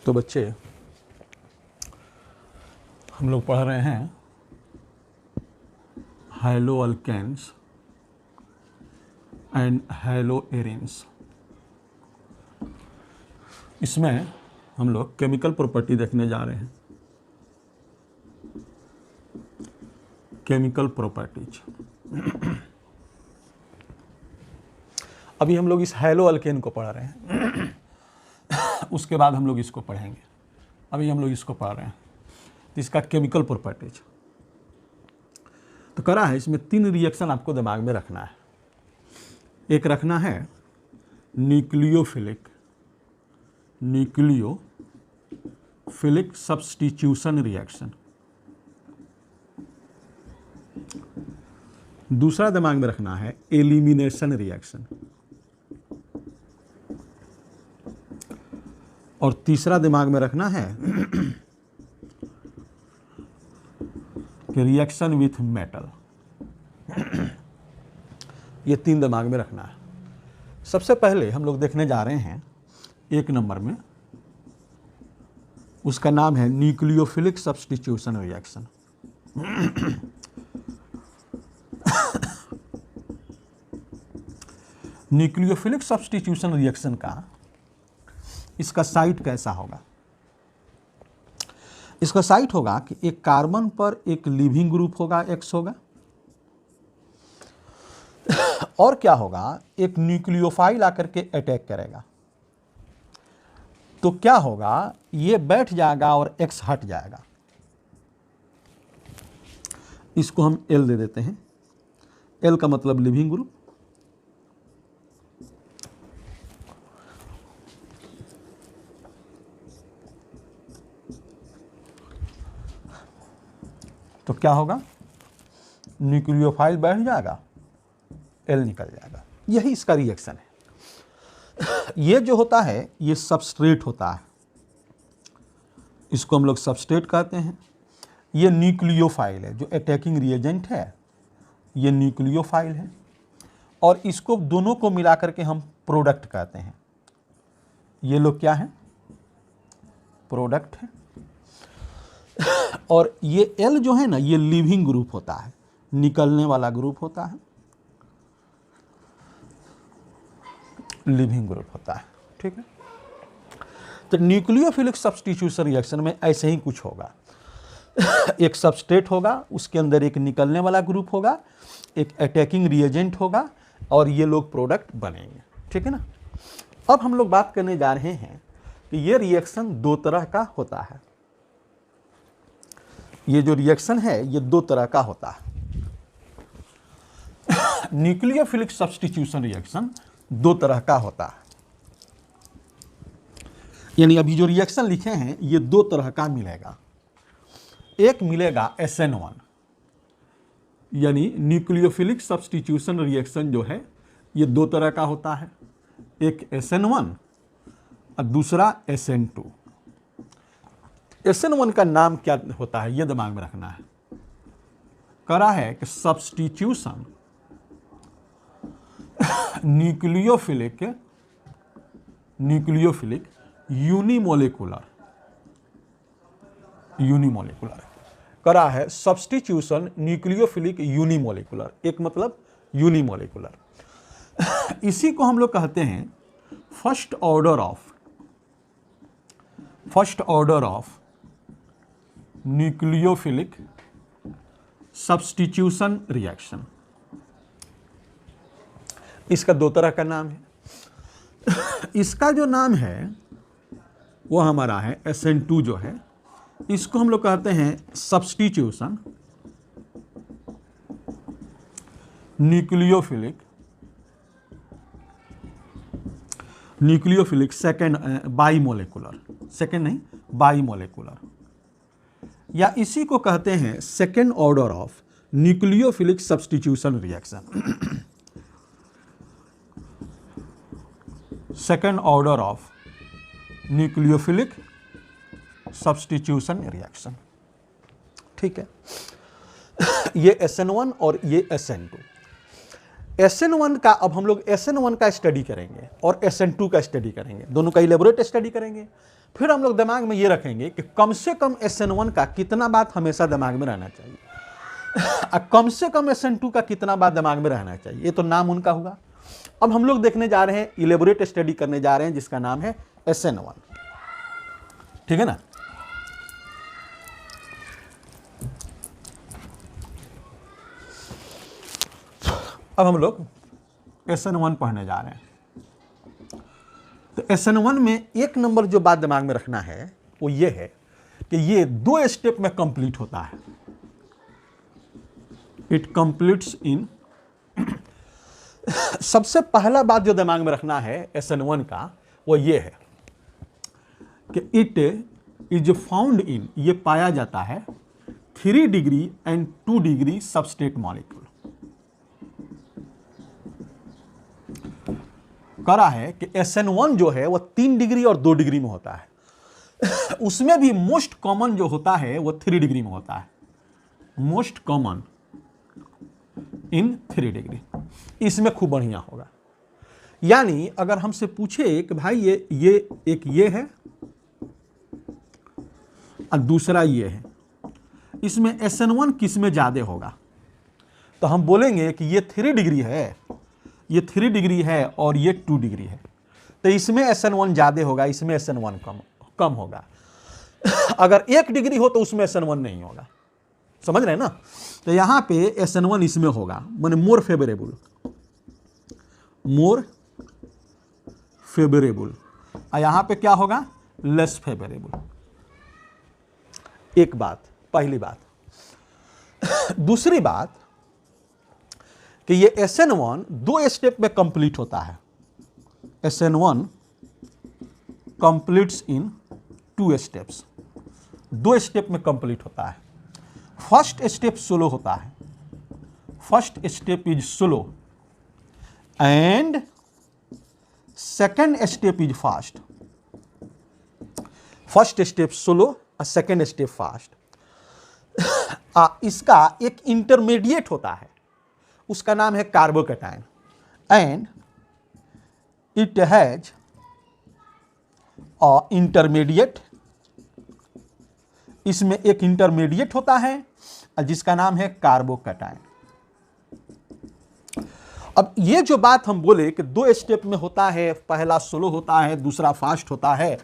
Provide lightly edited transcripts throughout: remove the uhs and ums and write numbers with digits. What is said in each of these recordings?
तो बच्चे हम लोग पढ़ रहे हैं haloalkanes and haloarenes. इसमें हम लोग केमिकल प्रॉपर्टी देखने जा रहे हैं। Chemical properties. अभी हम लोग इस हैलो अल्केन को पढ़ रहे हैं उसके बाद हम लोग इसको पढ़ेंगे। अभी हम लोग इसको पढ़ रहे हैं तो इसका केमिकल प्रॉपर्टीज तो करा है। इसमें 3 रिएक्शन आपको दिमाग में रखना है। एक रखना है न्यूक्लियोफिलिक सब्स्टिट्यूशन रिएक्शन। दूसरा दिमाग में रखना है एलिमिनेशन रिएक्शन। और तीसरा दिमाग में रखना है कि रिएक्शन विथ मेटल। ये 3 दिमाग में रखना है। सबसे पहले हम लोग देखने जा रहे हैं 1 नंबर में, उसका नाम है nucleophilic substitution reaction. Nucleophilic substitution reaction का इसका साइट कैसा होगा? इसका साइट होगा कि एक कार्बन पर एक लिविंग ग्रुप होगा, X होगा, और क्या होगा, एक न्यूक्लियोफाइल आकर के अटैक करेगा। तो क्या होगा, ये बैठ जाएगा और X हट जाएगा। इसको हम L दे देते हैं। L का मतलब लिविंग ग्रुप। तो क्या होगा, न्यूक्लियोफाइल बैठ जाएगा, L निकल जाएगा। यही इसका रिएक्शन है। ये जो होता है ये सबस्ट्रेट होता है, इसको हम लोग सबस्ट्रेट कहते हैं। ये न्यूक्लियोफाइल है, जो अटैकिंग रिएजेंट है ये न्यूक्लियोफाइल है। और इसको दोनों को मिलाकर के हम प्रोडक्ट कहते हैं। ये लोग क्या है, प्रोडक्ट है। और ये L जो है ना, ये लिविंग ग्रुप होता है, निकलने वाला ग्रुप होता है, लिविंग ग्रुप होता है। ठीक है। तो न्यूक्लियोफिलिक सब्स्टिट्यूशन रिएक्शन में ऐसे ही कुछ होगा। एक सबस्ट्रेट होगा, उसके अंदर एक निकलने वाला ग्रुप होगा, एक अटैकिंग रिएजेंट होगा, और ये लोग प्रोडक्ट बनेंगे। ठीक है ना। अब हम लोग बात करने जा रहे हैं कि ये रिएक्शन 2 तरह का होता है। ये जो रिएक्शन है ये 2 तरह का होता है। न्यूक्लियोफिलिक सब्स्टिट्यूशन रिएक्शन 2 तरह का होता है। यानी अभी जो रिएक्शन लिखे हैं ये 2 तरह का मिलेगा। एक मिलेगा SN1, यानी न्यूक्लियोफिलिक सब्स्टिट्यूशन रिएक्शन जो है ये 2 तरह का होता है। एक SN1 और दूसरा SN2। SN1 का नाम क्या होता है ये दिमाग में रखना है। करा है कि सब्स्टिट्यूशन न्यूक्लियोफिलिक यूनिमोलिकुलर करा है। सब्स्टिट्यूशन न्यूक्लियोफिलिक यूनिमोलिकुलर, एक मतलब यूनिमोलिकुलर। इसी को हम लोग कहते हैं first order of nucleophilic substitution reaction. इसका 2 तरह का नाम है। इसका जो नाम है वो हमारा है SN2 जो है, इसको हम लोग कहते हैं सब्स्टिट्यूशन न्यूक्लियोफिलिक सेकेंड बाईमोलेकुलर, या इसी को कहते हैं second order of nucleophilic substitution reaction. Second order of nucleophilic substitution reaction. ठीक है। ये SN1 और ये SN2। SN1 का अब हम लोग SN1 का स्टडी करेंगे और SN2 का स्टडी करेंगे, दोनों का इलेबोरेट स्टडी करेंगे। फिर हम लोग दिमाग में ये रखेंगे कि कम से कम SN1 का कितना बात हमेशा दिमाग में रहना चाहिए, कम से कम SN2 का कितना बात दिमाग में रहना चाहिए, ये तो नाम उनका हुआ। अब हम लोग देखने जा रहे हैं, इलेबोरेट स्टडी करने जा रहे हैं, जिसका नाम है SN1, ठीक है ना। अब हम लोग SN1 पढ़ने जा रहे हैं। तो SN1 में एक नंबर जो बात दिमाग में रखना है वो ये है कि ये 2 स्टेप में कंप्लीट होता है। इट कंप्लीट्स इन सबसे पहला बात जो दिमाग में रखना है SN1 का वो ये है कि इट इज फाउंड इन, ये पाया जाता है 3 degree and 2 degree substrate molecule. करा है कि SN1 जो है वो 3 डिग्री और 2 डिग्री में होता है। उसमें भी मोस्ट कॉमन जो होता है वो 3 डिग्री में होता है, मोस्ट कॉमन इन 3 डिग्री। इसमें खूब बढ़िया होगा। यानी अगर हमसे पूछे कि भाई ये एक ये है और दूसरा ये है, इसमें SN1 किस में ज्यादा होगा, तो हम बोलेंगे कि ये 3 डिग्री है, ये 3 डिग्री है और ये 2 डिग्री है, तो इसमें SN1 ज्यादा होगा, इसमें SN1 कम होगा। अगर 1 डिग्री हो तो उसमें SN1 नहीं होगा, समझ रहे हैं ना। तो यहां पे SN1 इसमें होगा, माने मोर फेवरेबल, और यहां पे क्या होगा, लेस फेवरेबल। एक बात, पहली बात। दूसरी बात कि ये SN1 2 स्टेप में कंप्लीट होता है। SN1 कंप्लीट्स इन 2 स्टेप्स, 2 स्टेप में कंप्लीट होता है। फर्स्ट स्टेप स्लो होता है, first step is slow and second step is fast. First step slow और सेकेंड स्टेप फास्ट। इसका एक इंटरमीडिएट होता है, उसका नाम है carbocation, and it has intermediate, इसमें एक इंटरमीडिएट होता है जिसका नाम है कार्बोकैटायन। अब ये जो बात हम बोले कि 2 स्टेप में होता है, पहला स्लो होता है, दूसरा फास्ट होता है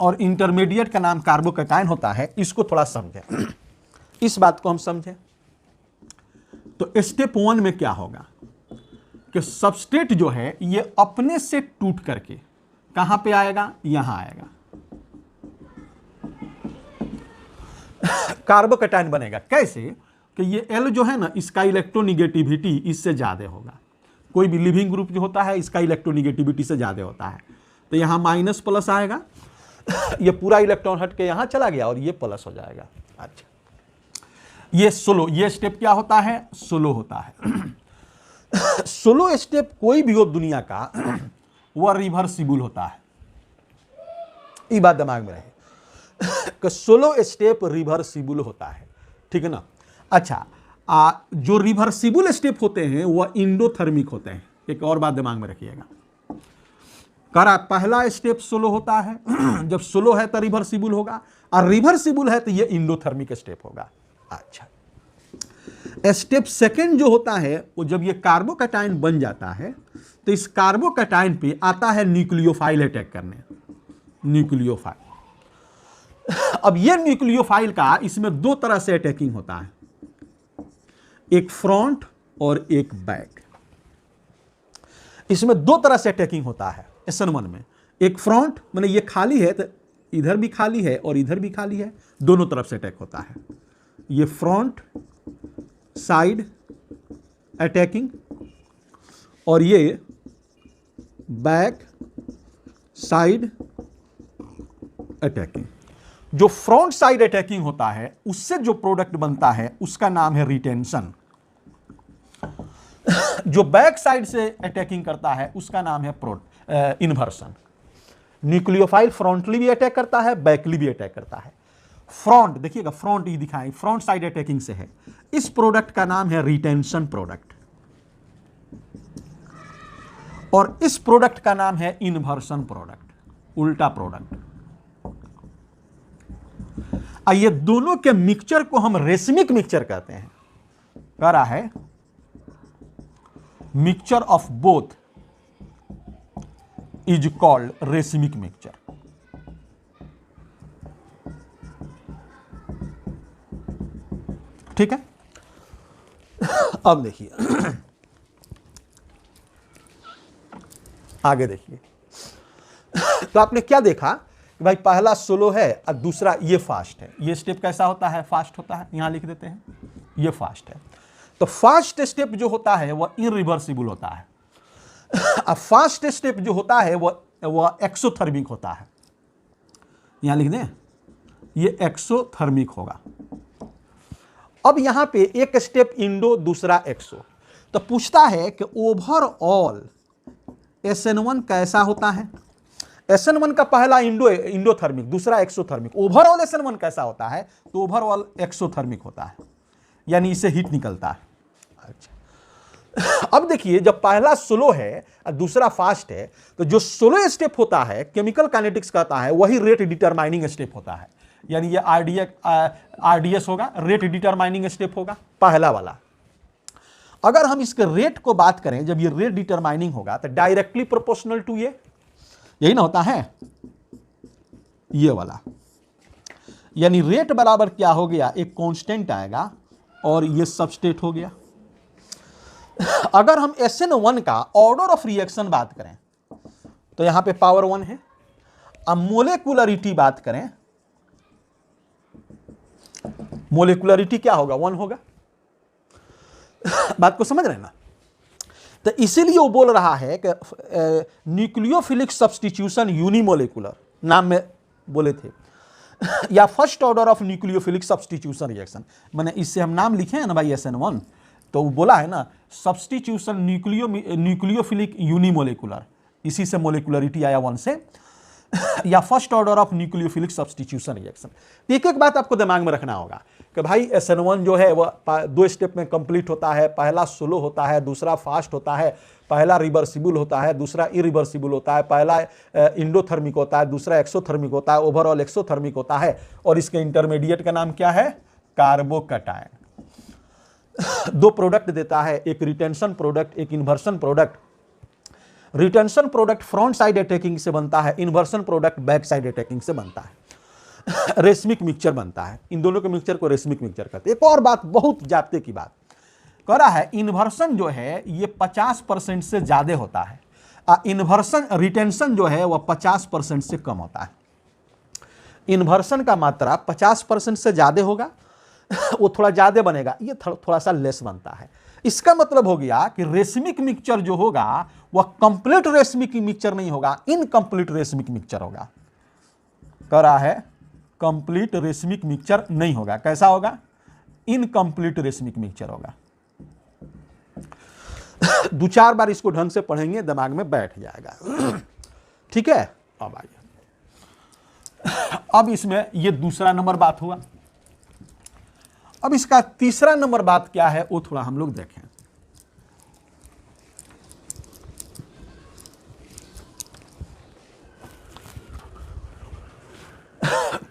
और इंटरमीडिएट का नाम कार्बोकैटायन होता है, इसको थोड़ा समझें, इस बात को हम समझें। तो स्टेप 1 में क्या होगा कि सबस्ट्रेट जो है ये अपने से टूट करके कहां पे आएगा, यहां आएगा, कार्बोकैटायन बनेगा। कैसे कि ये L जो है ना, इसका इलेक्ट्रोनिगेटिविटी इससे ज्यादा होगा। कोई भी लिविंग ग्रुप जो होता है इसका इलेक्ट्रोनिगेटिविटी से ज्यादा होता है, तो यहां माइनस प्लस आएगा, ये पूरा इलेक्ट्रॉन हट के यहां चला गया और ये प्लस हो जाएगा। अच्छा, ये स्लो, ये स्टेप क्या होता है, स्लो होता है। स्लो स्टेप कोई भी हो दुनिया का वह रिवर्सिबल होता है, ये बात दिमाग में रहे कि स्लो स्टेप रिवर्सिबल होता है, ठीक है ना। अच्छा, जो रिवर्सिबल स्टेप होते हैं वह इंडोथर्मिक होते हैं। एक और बात दिमाग में रखिएगा, करा पहला स्टेप स्लो होता है, जब स्लो है तो रिवर्सिबल होगा, और रिवर्सिबल है तो ये इंडोथर्मिक स्टेप होगा। अच्छा, स्टेप सेकंड जो होता है वो जब ये कार्बोकैटायन बन जाता है तो इस कार्बोकैटायन पे आता है न्यूक्लियोफाइल अटैक करने, न्यूक्लियोफाइल। अब ये न्यूक्लियोफाइल का इसमें 2 तरह से अटैकिंग होता है, एक फ्रंट और एक बैक। इसमें 2 तरह से अटैकिंग होता है SN1 में। एक फ्रंट माने ये खाली है तो इधर भी खाली है और इधर भी खाली है, दोनों तरफ से अटैक होता है। ये फ्रंट साइड अटैकिंग और ये बैक साइड अटैकिंग। जो फ्रंट साइड अटैकिंग होता है उससे जो प्रोडक्ट बनता है उसका नाम है रिटेंशन। जो बैक साइड से अटैकिंग करता है उसका नाम है इन्वर्सन। न्यूक्लियोफाइल फ्रंटली भी अटैक करता है, बैकली भी अटैक करता है। फ्रंट देखिएगा, फ्रंट ये दिखाएं, फ्रंट साइड अटैकिंग से है। इस प्रोडक्ट का नाम है रिटेंशन प्रोडक्ट। और इस प्रोडक्ट का नाम है इन्वर्सन प्रोडक्ट, उल्टा प्रोडक्ट। ये दोनों के मिक्सचर को हम रेशमिक मिक्सचर कहते हैं। कह रहा है mixture of both is called racemic mixture. ठीक है, अब देखिए आगे देखिए। तो आपने क्या देखा कि भाई पहला स्लो है और दूसरा ये फास्ट है। ये स्टेप कैसा होता है? फास्ट होता है। यहां लिख देते हैं ये फास्ट है। तो फास्ट स्टेप जो होता है वह इरिवर्सिबल होता है। अब फास्ट स्टेप जो होता है वह एक्सोथर्मिक होता है। यहां लिख दें ये एक्सोथर्मिक होगा। अब यहां पे एक स्टेप इंडो, दूसरा एक्सो। तो पूछता है कि ओवरऑल SN1 कैसा होता है? SN1 का पहला इंडोथर्मिक, दूसरा एक्सोथर्मिक। ओवरऑल SN1 कैसा होता है? तो ओवरऑल एक्सोथर्मिक होता है, यानी इससे हीट निकलता है। अच्छा, अब देखिए जब पहला स्लो है और दूसरा फास्ट है, तो जो स्लो स्टेप होता है केमिकल काइनेटिक्स कहता है वही रेट डिटरमाइनिंग स्टेप होता है। यानी ये RDS होगा, रेट डिटरमाइनिंग स्टेप होगा पहला वाला। अगर हम इसके रेट को बात करें, जब ये रेट डिटरमाइनिंग होगा तो डायरेक्टली प्रोपोर्शनल टू ये, यही ना होता है ये वाला। यानी रेट बराबर क्या हो गया? एक कांस्टेंट आएगा और ये सबस्टेट हो गया। अगर हम SN1 का ऑर्डर ऑफ रिएक्शन बात करें तो यहां पे पावर 1 है। अब मोलेकुलरिटी बात करें, मोलेकुलरिटी क्या होगा? 1 होगा। बात को समझ रहे हैं ना? तो इसीलिए वो बोल रहा है कि न्यूक्लियोफिलिक सब्स्टिट्यूशन यूनिमोलेकुलर नाम में बोले थे, या first order of nucleophilic substitution reaction. मैंने इससे हम नाम लिखे हैं ना भाई SN1, तो वो बोला है ना सब्स्टिट्यूशन न्यूक्लियोफिलिक यूनिमोलेकुलर, इसी से मोलेकुलरिटी आया 1 से, या first order of nucleophilic substitution reaction. एक एक बात आपको दिमाग में रखना होगा कि भाई SN1 जो है वह 2 स्टेप में कंप्लीट होता है। पहला स्लो होता है, दूसरा फास्ट होता है। पहला रिवर्सिबल होता है, दूसरा इरिवर्सिबल होता है। पहला इंडोथर्मिक होता है, दूसरा एक्सोथर्मिक होता है, ओवरऑल एक्सोथर्मिक होता है। और इसके इंटरमीडिएट का नाम क्या है? कार्बोकैटायन। 2 प्रोडक्ट देता है, एक रिटेंशन प्रोडक्ट, एक inversion product. Retention product front side attacking से बनता है, inversion product back side attacking से बनता है। रेशमिक मिक्सचर बनता है। इन दोनों के मिक्सचर को रेशमिक मिक्सचर कहते हैं। एक और बात, बहुत जाते की बात कह रहा है, इन्वर्सन जो है ये 50% से ज्यादा होता है। इन्वर्सन रिटेंशन जो है वह 50% से कम होता है। इन्वर्सन का मात्रा 50% से ज्यादा होगा, वो थोड़ा ज्यादा बनेगा, ये थोड़ा सा लेस बनता है। इसका मतलब हो गया कि रेशमिक मिक्सचर जो होगा वह कंप्लीट रेशमिक मिक्सचर नहीं होगा, इनकंप्लीट रेशमिक मिक्सचर होगा। कह रहा है कंप्लीट रेशमिक मिक्सचर नहीं होगा। कैसा होगा? इनकंप्लीट रेशमिक मिक्सचर होगा। 2-4 बार इसको ढंग से पढ़ेंगे, दिमाग में बैठ जाएगा। ठीक है, अब आइए। अब इसमें ये दूसरा नंबर बात हुआ। अब इसका तीसरा नंबर बात क्या है वो थोड़ा हम लोग देखें।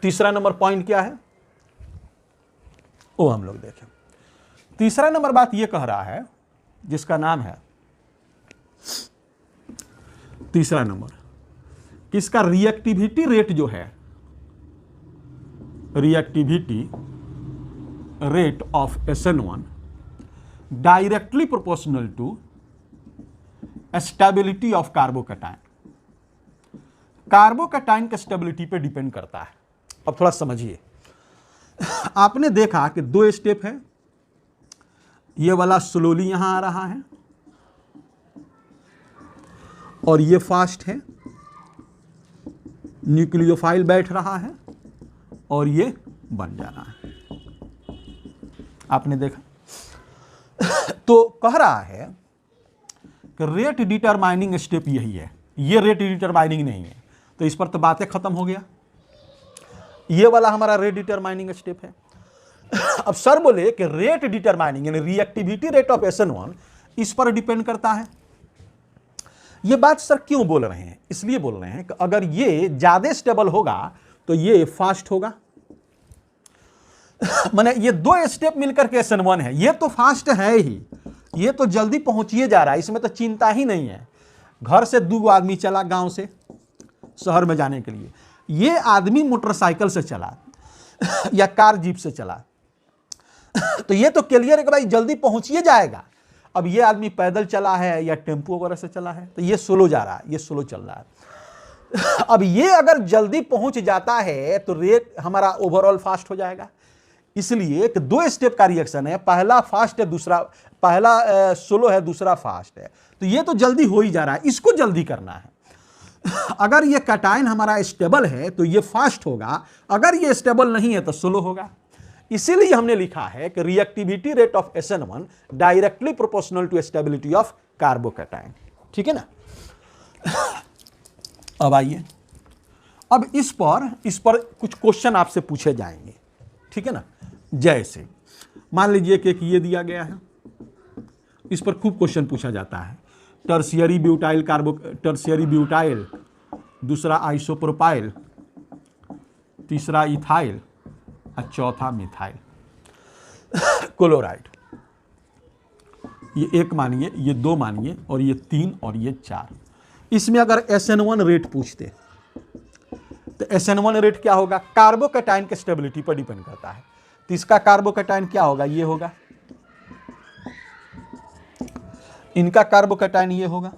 तीसरा नंबर पॉइंट क्या है वो हम लोग देखें। तीसरा नंबर बात ये कह रहा है, जिसका नाम है तीसरा नंबर, कि इसका रिएक्टिविटी रेट जो है, reactivity rate of SN1 directly proportional to stability of carbocation. Carbocation के स्टेबिलिटी पे डिपेंड करता है। अब थोड़ा समझिए, आपने देखा कि 2 स्टेप है, ये वाला स्लोली यहां आ रहा है और ये फास्ट है। न्यूक्लियोफाइल बैठ रहा है और ये बन जाना है। आपने देखा। तो कह रहा है कि रेट डिटरमाइनिंग स्टेप यही है, ये रेट डिटरमाइनिंग नहीं है। तो इस पर तो बातें खत्म हो गया। ये वाला हमारा रेट डिटरमाइनिंग स्टेप है। अब सर बोले कि रेट डिटरमाइनिंग यानी रिएक्टिविटी रेट ऑफ SN1 इस पर डिपेंड करता है। ये बात सर क्यों बोल रहे हैं? इसलिए बोल रहे हैं कि अगर ये ज्यादा स्टेबल होगा तो ये फास्ट होगा। माने ये दो स्टेप मिलकर के SN1 है, ये तो फास्ट है ही, ये तो जल्दी पहुंचिए जा रहा है, इसमें तो चिंता ही नहीं है। घर से 2 आदमी चला गांव से शहर में जाने के लिए, ये आदमी मोटरसाइकिल से चला या कार जीप से चला तो ये तो क्लियर है कि भाई जल्दी पहुंचिए जाएगा। अब ये आदमी पैदल चला है या टेम्पो वगैरह से चला है तो ये स्लो जा रहा है, ये स्लो चल रहा है। अब ये अगर जल्दी पहुंच जाता है तो रेट हमारा ओवरऑल फास्ट हो जाएगा। इसलिए कि 2 स्टेप का रिएक्शन है, पहला फास्ट है, दूसरा पहला स्लो है, दूसरा फास्ट है, तो ये तो जल्दी हो ही जा रहा है, इसको जल्दी करना है। अगर ये कैटायन हमारा स्टेबल है तो ये फास्ट होगा, अगर ये स्टेबल नहीं है तो स्लो होगा। इसीलिए हमने लिखा है कि reactivity rate of SN1 directly proportional to stability of carbocation. ठीक है ना? अब आइए, अब इस पर कुछ क्वेश्चन आपसे पूछे जाएंगे। ठीक है ना? जैसे मान लीजिए कि एक ये दिया गया है, इस पर खूब क्वेश्चन पूछा जाता है। टर्शियरी ब्यूटाइल, दूसरा आइसोप्रोपाइल, तीसरा इथाइल और चौथा मिथाइल क्लोराइड। ये 1 मानिए, ये 2 मानिए, और ये 3 और ये 4। इसमें अगर SN1 रेट पूछते तो SN1 रेट क्या होगा? कार्बोकैटायन के स्टेबिलिटी पर डिपेंड करता है। तो इसका कार्बोकैटायन क्या होगा? ये होगा। इनका कार्बोकैटायन ये होगा,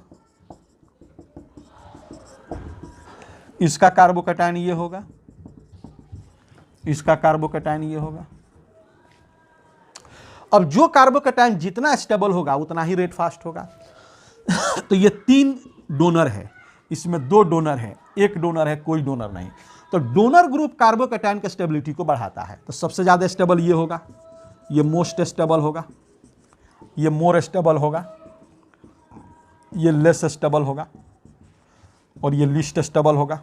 इसका कार्बोकैटायन ये होगा, इसका कार्बोकैटायन ये होगा। अब जो कार्बोकैटायन जितना स्टेबल होगा उतना ही रेट फास्ट होगा। तो ये 3 डोनर है, इसमें 2 डोनर है, 1 डोनर है, कोई डोनर नहीं। तो डोनर ग्रुप कार्बोकैटायन के स्टेबिलिटी को बढ़ाता है। तो सबसे ज्यादा स्टेबल ये होगा, ये मोस्ट स्टेबल होगा, ये मोर स्टेबल होगा, ये लेस स्टेबल होगा, और ये लिस्ट स्टेबल होगा।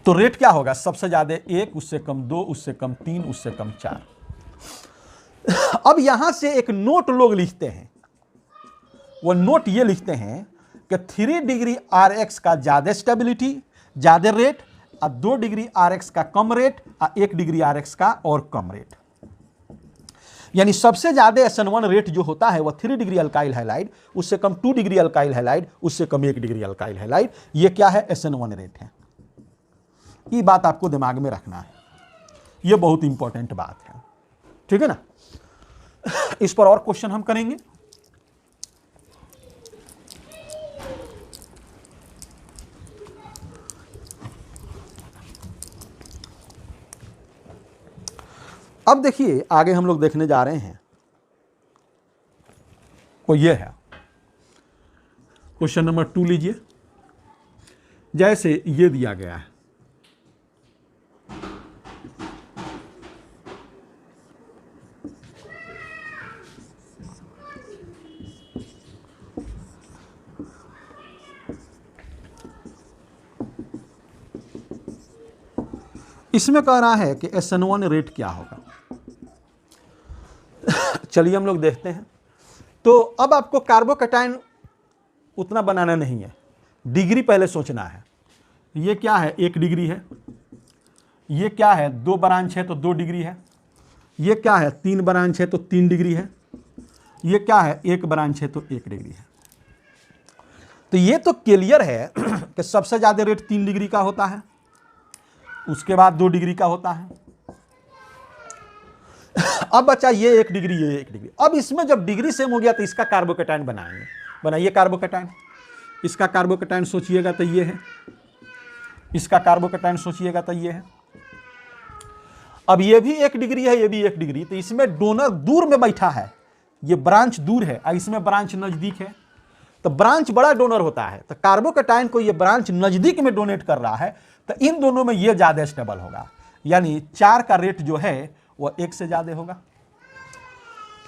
तो रेट क्या होगा? सबसे ज्यादा 1, उससे कम 2, उससे कम 3, उससे कम 4। अब यहां से एक नोट लोग लिखते हैं, वो नोट ये लिखते हैं कि 3 डिग्री RX का ज्यादा स्टेबिलिटी, ज्यादा रेट, और 2 डिग्री RX का कम रेट, और 1 डिग्री RX का और कम रेट। यानी सबसे ज्यादा SN1 रेट जो होता है वह 3 डिग्री अल्काइल हैलाइड, उससे कम 2 डिग्री अल्काइल हैलाइड, उससे कम 1 डिग्री अल्काइल हैलाइड। ये क्या है? SN1 रेट है। ये बात आपको दिमाग में रखना है, ये बहुत इंपॉर्टेंट बात है। ठीक है ना? इस पर और क्वेश्चन हम करेंगे। अब देखिए आगे हम लोग देखने जा रहे हैं, वो ये है क्वेश्चन नंबर 2 लीजिए। जैसे ये दिया गया है, इसमें कह रहा है कि SN1 रेट क्या होगा। चलिए हम लोग देखते हैं। तो अब आपको कार्बोकैटायन उतना बनाना नहीं है, डिग्री पहले सोचना है। ये क्या है? 1 डिग्री है। ये क्या है? 2 ब्रांच है तो 2 डिग्री है। ये क्या है? 3 ब्रांच है तो 3 डिग्री है। ये क्या है? 1 ब्रांच है तो 1 डिग्री है। तो ये तो क्लियर है कि सबसे ज्यादा रेट 3 डिग्री का होता है, उसके बाद 2 डिग्री का होता है। अब बचा ये 1 डिग्री, ये 1 डिग्री। अब इसमें जब डिग्री सेम हो गया तो इसका कार्बोकैटायन बनाएंगे। बनाइए कार्बोकैटायन। इसका कार्बोकैटायन सोचिएगा तो ये है, इसका कार्बोकैटायन सोचिएगा तो ये है। अब ये भी 1 डिग्री है, ये भी 1 डिग्री। तो इसमें डोनर दूर में बैठा है, ये ब्रांच दूर है और इसमें ब्रांच नजदीक है। तो ब्रांच बड़ा डोनर होता है, तो कार्बोकैटायन को ये ब्रांच नजदीक में डोनेट कर रहा है, तो इन दोनों में ये ज्यादा स्टेबल होगा। यानी 4 का रेट जो है वह 1 से ज्यादा होगा।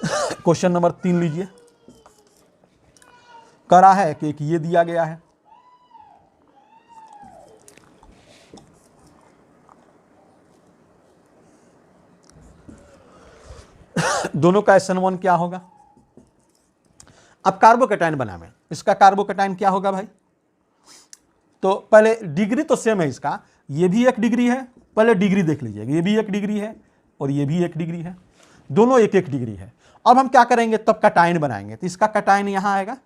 क्वेश्चन नंबर 3 लीजिए। कह रहा है कि एक ये दिया गया है, दोनों का SN1 क्या होगा। अब कार्बोकैटायन बनावे, इसका कार्बोकैटायन क्या होगा भाई? तो पहले डिग्री तो सेम है इसका, ये भी 1 डिग्री है, पहले डिग्री देख लीजिएगा, ये भी 1 डिग्री है और ये भी 1 डिग्री है, दोनों 1-1 डिग्री है। अब हम क्या करेंगे, तब कैटायन बनाएंगे। तो इसका कैटायन यहाँ आएगा,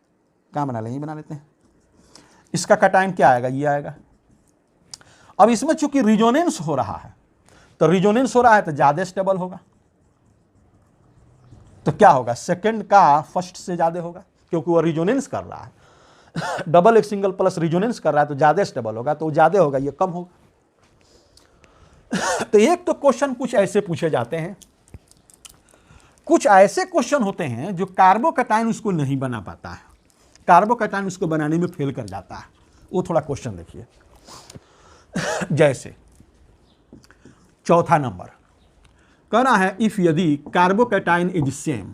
कहाँ बना लेंगे, बना लेते हैं। इसका कैटायन क्या आएगा, ये आएगा। अब इसमें चूंकि रिजोनेंस हो रहा है, तो रिजोनेंस हो रहा है तो ज्यादा स्टेबल होगा। तो क्या होगा, सेकंड का फर्स्ट से ज्यादा होगा, क्योंकि वो रिजोनेंस कर रहा है। डबल एक सिंगल प्लस रिजोनेंस कर रहा है तो ज्यादा स्टेबल होगा, तो ज्यादा होगा, ये कम होगा। तो एक तो क्वेश्चन कुछ ऐसे पूछे जाते हैं, कुछ ऐसे क्वेश्चन होते हैं जो कार्बोकैटायन उसको नहीं बना पाता है, कार्बोकैटायन उसको बनाने में फेल कर जाता है। वो थोड़ा क्वेश्चन देखिए। जैसे चौथा नंबर कहना है, इफ यदि कार्बोकैटायन इज सेम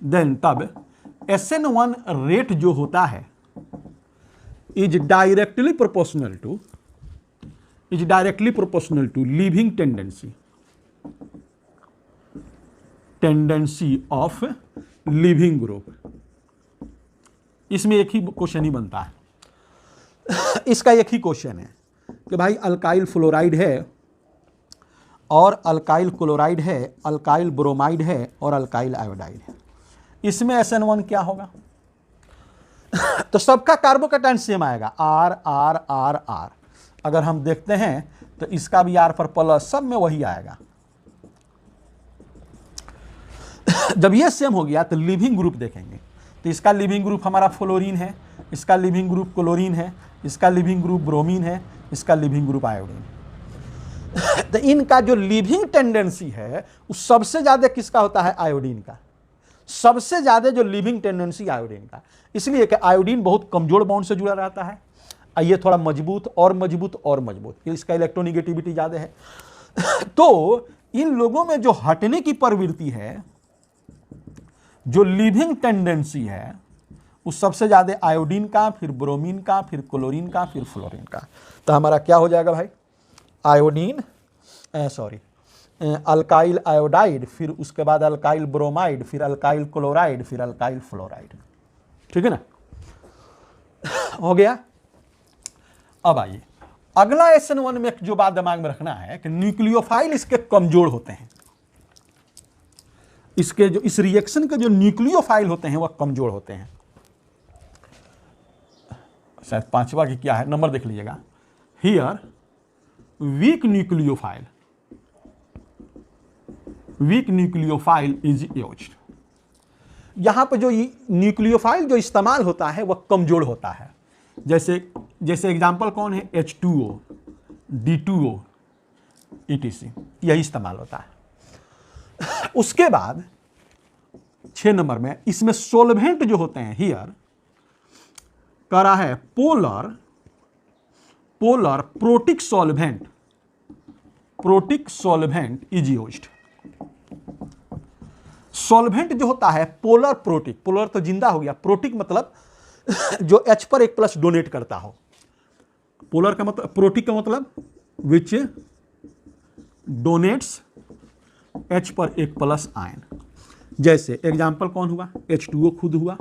देन तब SN1 रेट जो होता है is directly proportional to leaving tendency of leaving group. इसमें एक ही क्वेश्चन ही बनता है, इसका एक ही क्वेश्चन है कि भाई अल्काइल फ्लोराइड है और अल्काइल क्लोराइड है, अल्काइल ब्रोमाइड है और अल्काइल आयोडाइड है, इसमें SN1 क्या होगा? तो सबका कार्बोकैटायन सेम आएगा, R R R R। अगर हम देखते हैं तो इसका भी R पर प्लस, सब में वही आएगा। जब ये सेम हो गया तो लिविंग ग्रुप देखेंगे, तो इसका लिविंग ग्रुप हमारा फ्लोरीन है, इसका लिविंग ग्रुप क्लोरीन है, इसका लिविंग ग्रुप ब्रोमीन है, इसका लिविंग ग्रुप आयोडीन। तो इनका जो लिविंग टेंडेंसी है उस सबसे ज्यादा किसका होता है? आयोडीन का। सबसे ज्यादा जो लिविंग टेंडेंसी आयोडीन का, इसलिए कि आयोडीन बहुत कमजोर बॉन्ड से जुड़ा रहता है, ये थोड़ा मजबूत और मजबूत और मजबूत, इसका इलेक्ट्रोनिगेटिविटी ज्यादा है। तो इन लोगों में जो हटने की प्रवृत्ति है, जो लिविंग टेंडेंसी है, उस सबसे ज्यादा आयोडीन का, फिर ब्रोमीन का, फिर क्लोरीन का, फिर फ्लोरीन का। तो हमारा क्या हो जाएगा भाई? आयोडीन अल्काइल आयोडाइड, फिर उसके बाद अल्काइल ब्रोमाइड, फिर अल्काइल क्लोराइड, फिर अल्काइल फ्लोराइड। ठीक है ना, हो गया। अब आइए अगला SN1 में जो बात दिमाग में रखना है कि न्यूक्लियोफाइल इसके कमजोर होते हैं, इसके जो इस रिएक्शन के जो न्यूक्लियोफाइल होते हैं वह कमजोर होते हैं। शायद पांचवा की क्या है, नंबर देख लीजिएगा। Here weak nucleophile is used. यहां पर जो न्यूक्लियोफाइल जो इस्तेमाल होता है वह कमजोर होता है। जैसे एग्जांपल कौन है? H2O, D2O, ETC, यही इस्तेमाल होता है। उसके बाद 6 नंबर में इसमें सोलवेंट जो होते हैं, हियर कह रहा है polar protic solvent is used. Solvent जो होता है पोलर प्रोटिक, पोलर तो जिंदा हो गया, प्रोटिक मतलब जो H पर 1+ डोनेट करता हो। पोलर का मतलब, प्रोटिक का मतलब विच डोनेट्स H पर 1+ आयन। जैसे एग्जाम्पल कौन हुआ? H2O खुद हुआ,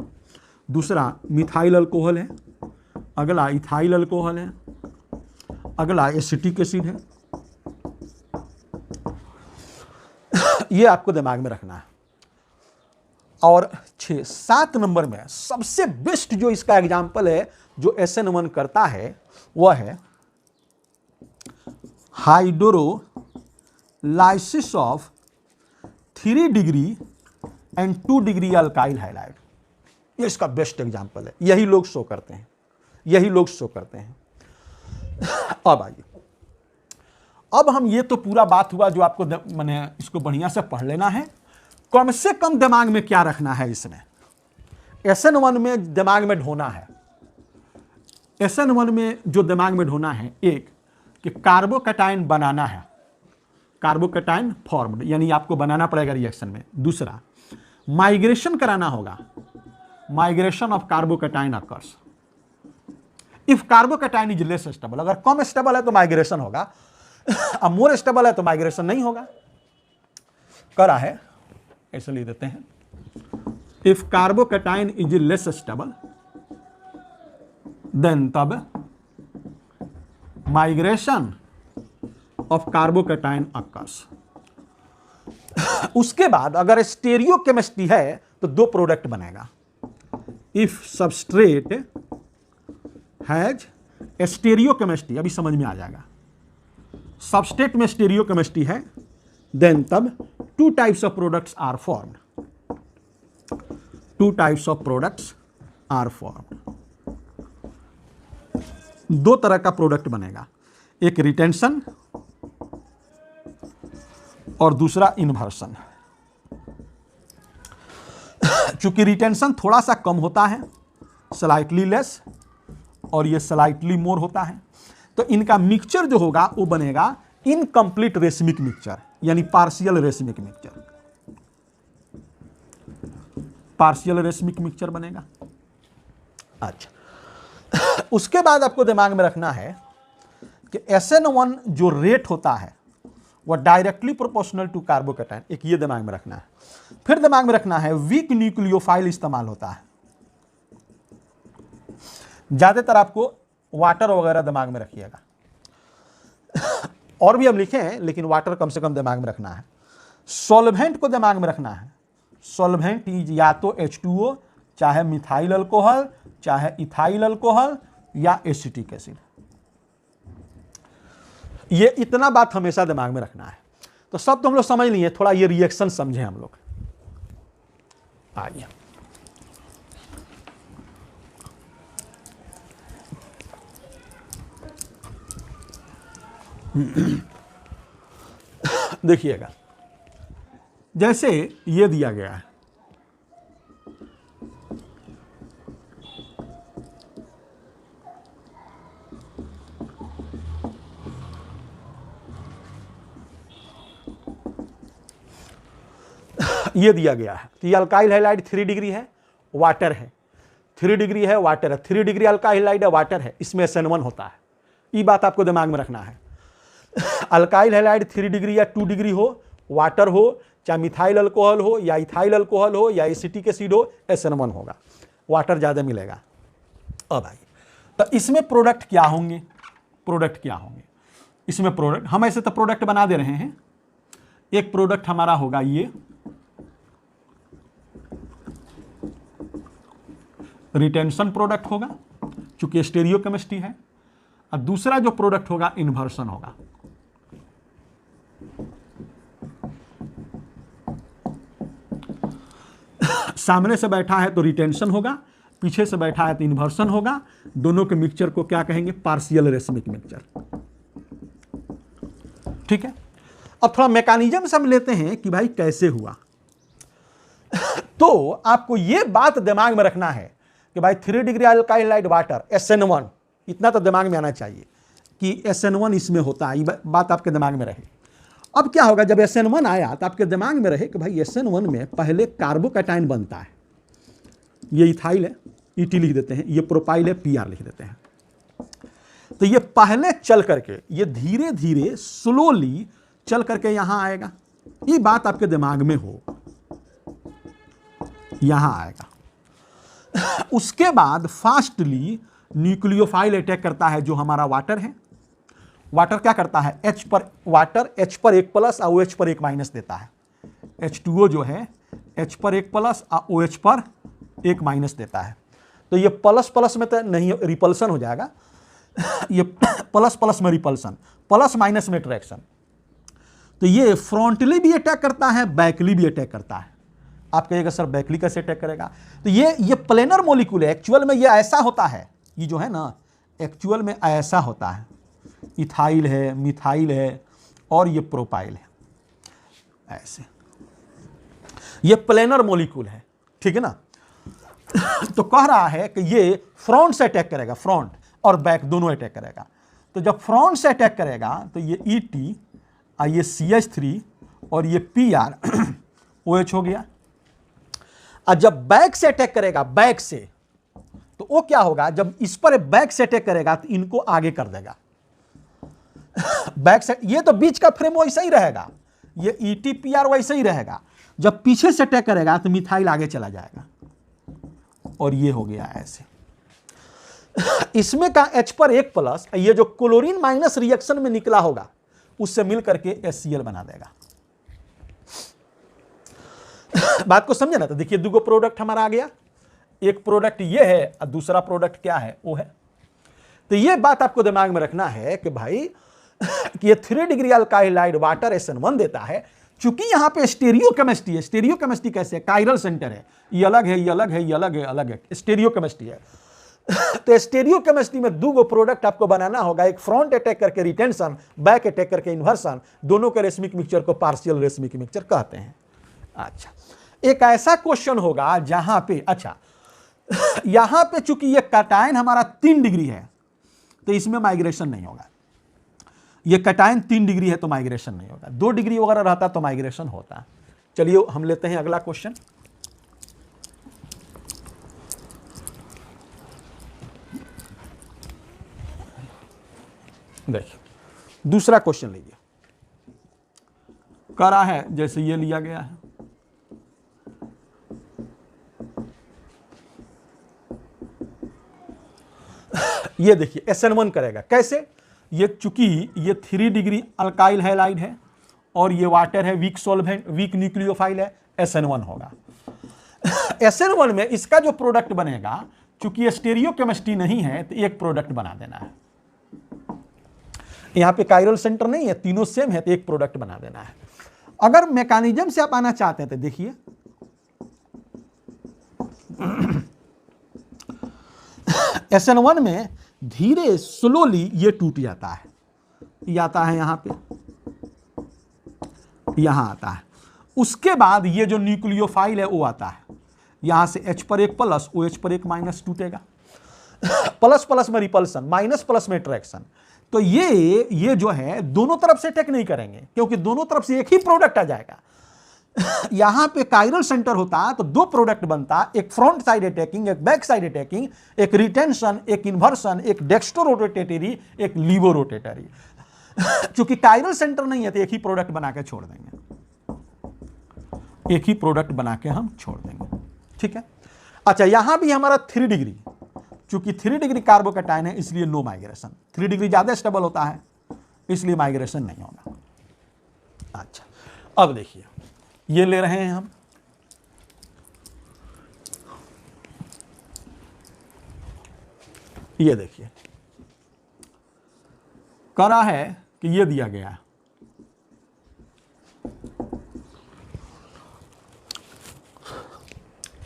दूसरा मिथाइल अल्कोहल है, अगला इथाइल अल्कोहल है, अगला एसिटिक एसिड है। ये आपको दिमाग में रखना है। और 6-7 नंबर में सबसे बेस्ट जो इसका एग्जाम्पल है जो SN1 करता है वह है hydrolysis of 3 degree and 2 degree alkyl halide. ये इसका बेस्ट एग्जाम्पल है, यही लोग शो करते हैं। अब आइए, अब हम, ये तो पूरा बात हुआ जो आपको मैंने इसको बढ़िया से पढ़ लेना है। कम से कम दिमाग में क्या रखना है इसमें? SN1 में दिमाग में ढोना है। SN1 में जो दिमाग में ढोना है, एक कि कार्बोकैटायन बनाना है, कार्बोकैटायन फॉर्म्ड, यानी आपको बनाना पड़ेगा रिएक्शन में। दूसरा, माइग्रेशन कराना होगा, migration of carbocation occurs if carbocation is less stable. अगर कम स्टेबल है तो माइग्रेशन होगा, अब मोर स्टेबल है तो माइग्रेशन नहीं होगा। करा है, ऐसे लिख देते हैं, if carbocation is less stable then तब माइग्रेशन ऑफ कार्बोकैटायन अकर्स। उसके बाद अगर स्टेरियोकेमिस्ट्री है तो दो प्रोडक्ट बनेगा। इफ सबस्ट्रेट हैज स्टेरियोकेमिस्ट्री, अभी समझ में आ जाएगा, सबस्ट्रेट में स्टेरियोकेमिस्ट्री है, देन तब two types of products are formed. Two types of products are formed. दो तरह का प्रोडक्ट बनेगा, एक रिटेंशन और दूसरा इन्वर्सन। चूंकि रिटेंशन थोड़ा सा कम होता है, स्लाइटली लेस, और ये स्लाइटली मोर होता है, तो इनका मिक्सचर जो होगा वो बनेगा इनकम्प्लीट रेशमिक मिक्सचर, यानी partial racemic mixture. Partial racemic mixture बनेगा। अच्छा, उसके बाद आपको दिमाग में रखना है कि SN1 जो रेट होता है वह डायरेक्टली प्रोपोर्शनल टू कार्बोकैटायन, एक ये दिमाग में रखना है। फिर दिमाग में रखना है वीक न्यूक्लियोफाइल इस्तेमाल होता है। ज्यादातर आपको वाटर वगैरह दिमाग में रखिएगा, और भी हम लिखे हैं लेकिन वाटर कम से कम दिमाग में रखना है। सॉल्वेंट को दिमाग में रखना है। सॉल्वेंट इज या तो H2O, चाहे मिथाइल अल्कोहल, चाहे इथाइल अल्कोहल, या एसिटिक एसिड। ये इतना बात हमेशा दिमाग में रखना है। तो सब तो हम लोग समझ लिए, थोड़ा ये रिएक्शन समझे हम लोग। आइए देखिएगा, जैसे ये दिया गया है, ये दिया गया है कि अल्काइल हैलाइड 3 डिग्री है, वाटर है, 3 डिग्री है, वाटर है, 3 डिग्री अल्काइल हैलाइड है, वाटर है, इसमें SN1 होता है। ये बात आपको दिमाग में रखना है। अल्काइल हैलाइड 3 डिग्री या 2 डिग्री हो, वाटर हो, चाहे मिथाइल अल्कोहल हो या इथाइल अल्कोहल हो या एसिटिक एसिड हो, SN1 होगा, वाटर ज़्यादा मिलेगा। अब आइए, तो इसमें प्रोडक्ट क्या होंगे? प्रोडक्ट क्या होंगे इसमें? प्रोडक्ट हम ऐसे तो प्रोडक्ट बना दे रहे हैं। एक प्रोडक्ट हमारा होगा ये रिटेंशन प्रोडक्ट होगा, चूंकि स्टेरियोकेमिस्ट्री है, और दूसरा जो प्रोडक्ट होगा इन्वर्सन होगा। सामने से बैठा है तो रिटेंशन होगा, पीछे से बैठा है तो इन्वर्सन होगा। दोनों के मिक्सचर को क्या कहेंगे? Partial racemic mixture. ठीक है, अब थोड़ा मैकेनिज्म से हम लेते हैं कि भाई कैसे हुआ। तो आपको यह बात दिमाग में रखना है कि भाई 3 degree alkyl halide water SN1, इतना तो दिमाग में आना चाहिए कि SN1 इसमें होता है। ये बात आपके दिमाग में रहे। अब क्या होगा, जब SN1 आया तो आपके दिमाग में रहे कि भाई SN1 में पहले कार्बोकैटायन बनता है। ये इथाइल है, ET लिख देते हैं, ये प्रोपाइल है, PR लिख देते हैं। तो ये पहले चल करके, ये धीरे धीरे स्लोली चल करके यहां आएगा। ये बात आपके दिमाग में हो, यहां आएगा। उसके बाद फास्टली न्यूक्लियोफाइल अटैक करता है, जो हमारा वाटर है। वाटर क्या करता है? H पर, वाटर H पर 1 प्लस और OH पर 1 माइनस देता है। H2O जो है H पर 1 प्लस और OH पर 1 माइनस देता है। तो ये प्लस प्लस में तो नहीं, रिपल्सन हो जाएगा। ये प्लस प्लस में रिपल्सन, प्लस माइनस में अट्रैक्शन। तो ये फ्रंटली भी अटैक करता है, बैकली भी अटैक करता है। आप कहिएगा सर बैकली कैसे अटैक करेगा? तो ये प्लेनर मॉलिक्यूल है। एक्चुअल में ये ऐसा होता है, ये जो है ना, एक्चुअल में ऐसा होता है। इथाइल है, मिथाइल है, और ये प्रोपाइल है, ऐसे। ये प्लेनर मॉलिक्यूल है, ठीक है ना। तो कह रहा है कि ये फ्रंट से अटैक करेगा, फ्रंट और बैक दोनों अटैक करेगा। तो जब फ्रंट से अटैक करेगा तो ये ET और ये CH3 और ये PR OH हो गया। और जब बैक से अटैक करेगा, बैक से, तो वो क्या होगा? जब इस पर बैक से अटैक करेगा तो इनको आगे कर देगा। बैक से, ये तो बीच का फ्रेम वैसा ही रहेगा, ये ET PR वैसे ही रहेगा। जब पीछे से अटैक करेगा तो मिथाइल आगे चला जाएगा, और ये हो गया ऐसे। इसमें का H पर 1 प्लस ये जो क्लोरीन माइनस रिएक्शन में निकला होगा उससे मिल करके HCl बना देगा। बात को समझे ना? तो देखिए दो प्रोडक्ट हमारा आ गया, एक प्रोडक्ट ये है और दूसरा प्रोडक्ट क्या है, वो है। तो ये बात आपको दिमाग में रखना है कि भाई कि ये 3 डिग्री अल्काइलाइड वाटर SN1 देता है। चूंकि यहां पे स्टीरियो केमिस्ट्री है, स्टीरियो केमिस्ट्री कैसे है, कायरल सेंटर है, ये अलग है, ये अलग है, ये अलग है, अलग है, स्टीरियो केमिस्ट्री है। तो स्टीरियो केमिस्ट्री में दो प्रोडक्ट आपको बनाना होगा, एक फ्रंट अटैक करके रिटेंशन, बैक अटैक करके इन्वर्सन, दोनों के रेशमिक मिक्सचर को पार्शियल रेशमिक मिक्सचर कहते हैं। अच्छा, एक ऐसा क्वेश्चन होगा जहां पे, अच्छा यहां पे चूंकि ये कैटायन हमारा 3 डिग्री है तो इसमें माइग्रेशन नहीं होगा। ये कैटायन 3 डिग्री है तो माइग्रेशन नहीं होगा, 2 डिग्री वगैरह रहता तो माइग्रेशन होता। चलिए हम लेते हैं अगला क्वेश्चन। देखिए दूसरा क्वेश्चन लीजिए, करा है जैसे ये लिया गया है। ये देखिए SN1 करेगा कैसे, ये चूंकि ये 3 डिग्री अल्काइल हैलाइड है और ये वाटर है, वीक सॉल्वेंट, वीक न्यूक्लियोफाइल है, SN1 होगा। SN1 में इसका जो प्रोडक्ट बनेगा, चूंकि ये स्टीरियो केमिस्ट्री नहीं है तो एक प्रोडक्ट बना देना है। यहां पे कायरल सेंटर नहीं है, तीनों सेम है तो एक प्रोडक्ट बना देना है। अगर मैकेनिज्म से आप आना चाहते हैं तो देखिए SN1 में धीरे स्लोली ये टूट जाता है, ये आता है यहां पे, यहां आता है। उसके बाद ये जो न्यूक्लियोफाइल है वो आता है, यहां से H पर 1 प्लस, OH पर 1 माइनस टूटेगा। प्लस प्लस में रिपल्सन, माइनस प्लस में अट्रैक्शन। तो ये जो है दोनों तरफ से अटैक नहीं करेंगे क्योंकि दोनों तरफ से एक ही प्रोडक्ट आ जाएगा। यहां पे कायरल सेंटर होता तो 2 प्रोडक्ट बनता, एक फ्रंट साइड अटैकिंग, एक बैक साइड अटैकिंग, एक रिटेंशन, एक इन्वर्सन, एक डेक्स्ट्रो रोटेटरी, एक लीवो रोटेटरी। चूंकि कायरल सेंटर नहीं है तो एक ही प्रोडक्ट बना के छोड़ देंगे, एक ही प्रोडक्ट बना के हम छोड़ देंगे। ठीक है। अच्छा, यहां भी हमारा 3 डिग्री, चूंकि 3 डिग्री कार्बोकैटायन है इसलिए नो माइग्रेशन, 3 डिग्री ज्यादा स्टेबल होता है इसलिए माइग्रेशन नहीं होगा। अच्छा, अब देखिए ये ले रहे हैं हम, ये देखिए करा है कि ये दिया गया है,